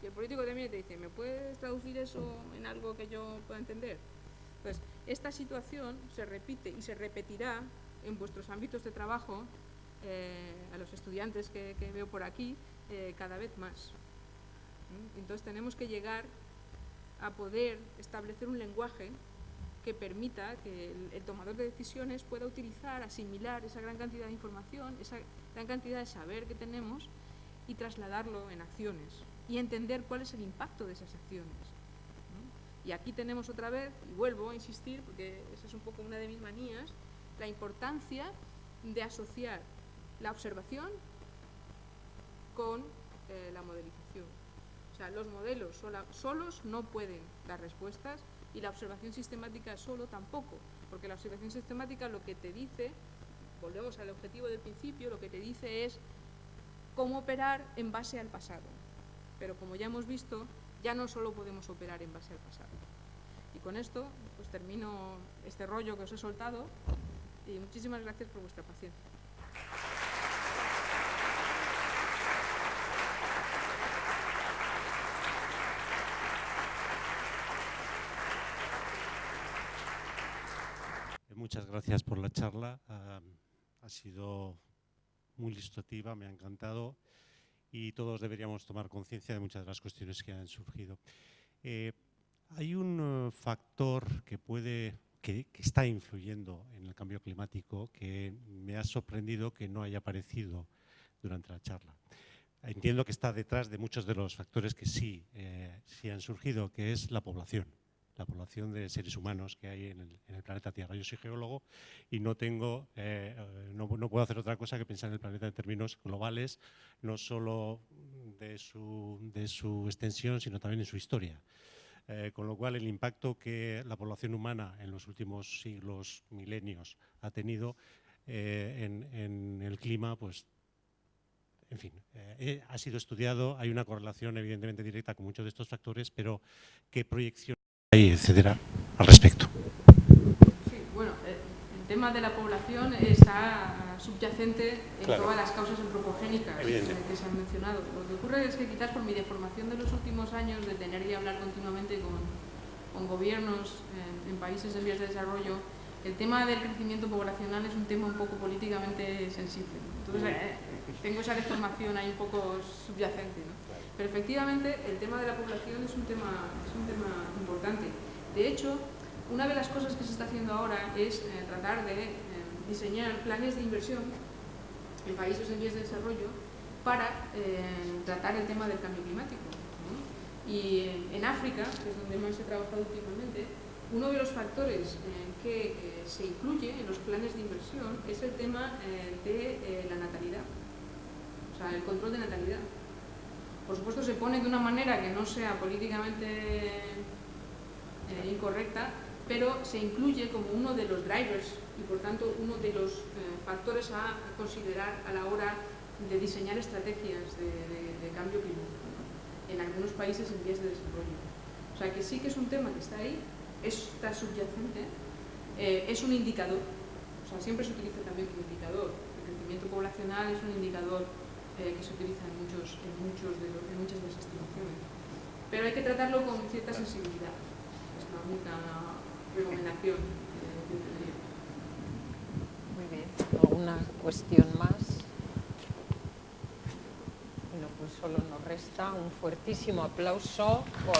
Y el político también te dice, ¿me puedes traducir eso en algo que yo pueda entender? Pues esta situación se repite y se repetirá en vuestros ámbitos de trabajo, a los estudiantes que veo por aquí, cada vez más. Entonces tenemos que llegar a poder establecer un lenguaje que permita que el tomador de decisiones pueda utilizar, asimilar esa gran cantidad de información, esa gran cantidad de saber que tenemos y trasladarlo en acciones y entender cuál es el impacto de esas acciones, ¿no? Y aquí tenemos otra vez, y vuelvo a insistir, porque esa es un poco una de mis manías, la importancia de asociar la observación con la modelización. O sea, los modelos solos no pueden dar respuestas y la observación sistemática solo tampoco, porque la observación sistemática lo que te dice, volvemos al objetivo del principio, lo que te dice es cómo operar en base al pasado. Pero como ya hemos visto, ya no solo podemos operar en base al pasado. Y con esto pues termino este rollo que os he soltado y muchísimas gracias por vuestra paciencia.
Muchas gracias por la charla. Ha sido muy ilustrativa, me ha encantado y todos deberíamos tomar conciencia de muchas de las cuestiones que han surgido. Hay un factor que está influyendo en el cambio climático que me ha sorprendido que no haya aparecido durante la charla. entiendo que está detrás de muchos de los factores que sí han surgido, que es la población de seres humanos que hay en el planeta Tierra. Yo soy geólogo y no puedo hacer otra cosa que pensar en el planeta en términos globales, no solo de su extensión, sino también en su historia. Con lo cual, el impacto que la población humana en los últimos siglos, milenios, ha tenido en el clima, pues, en fin, ha sido estudiado, hay una correlación evidentemente directa con muchos de estos factores, pero ¿qué proyección hay, etcétera, al respecto?
Sí, bueno, el tema de la población está subyacente en todas las causas antropogénicas que se han mencionado. Lo que ocurre es que quizás por mi deformación de los últimos años, de tener que hablar continuamente con gobiernos en países en vías de desarrollo, el tema del crecimiento poblacional es un tema un poco políticamente sensible. Entonces, tengo esa deformación ahí un poco subyacente, ¿no? Pero efectivamente el tema de la población es un tema importante. De hecho, una de las cosas que se está haciendo ahora es tratar de diseñar planes de inversión en países en vías de desarrollo para tratar el tema del cambio climático, ¿no? Y en África, que es donde más he trabajado últimamente, uno de los factores que se incluye en los planes de inversión es el tema de la natalidad, o sea, el control de natalidad. Por supuesto, se pone de una manera que no sea políticamente incorrecta, pero se incluye como uno de los drivers y, por tanto, uno de los factores a considerar a la hora de diseñar estrategias de cambio climático, ¿no? En algunos países en vías de desarrollo. O sea, que sí que es un tema que está ahí, está subyacente, es un indicador, o sea, siempre se utiliza también como indicador. El crecimiento poblacional es un indicador que se utiliza en muchas de las estimaciones. Pero hay que tratarlo con cierta sensibilidad. Es la única recomendación que tendría.
Muy bien. ¿Alguna cuestión más? Bueno, pues solo nos resta un fuertísimo aplauso por...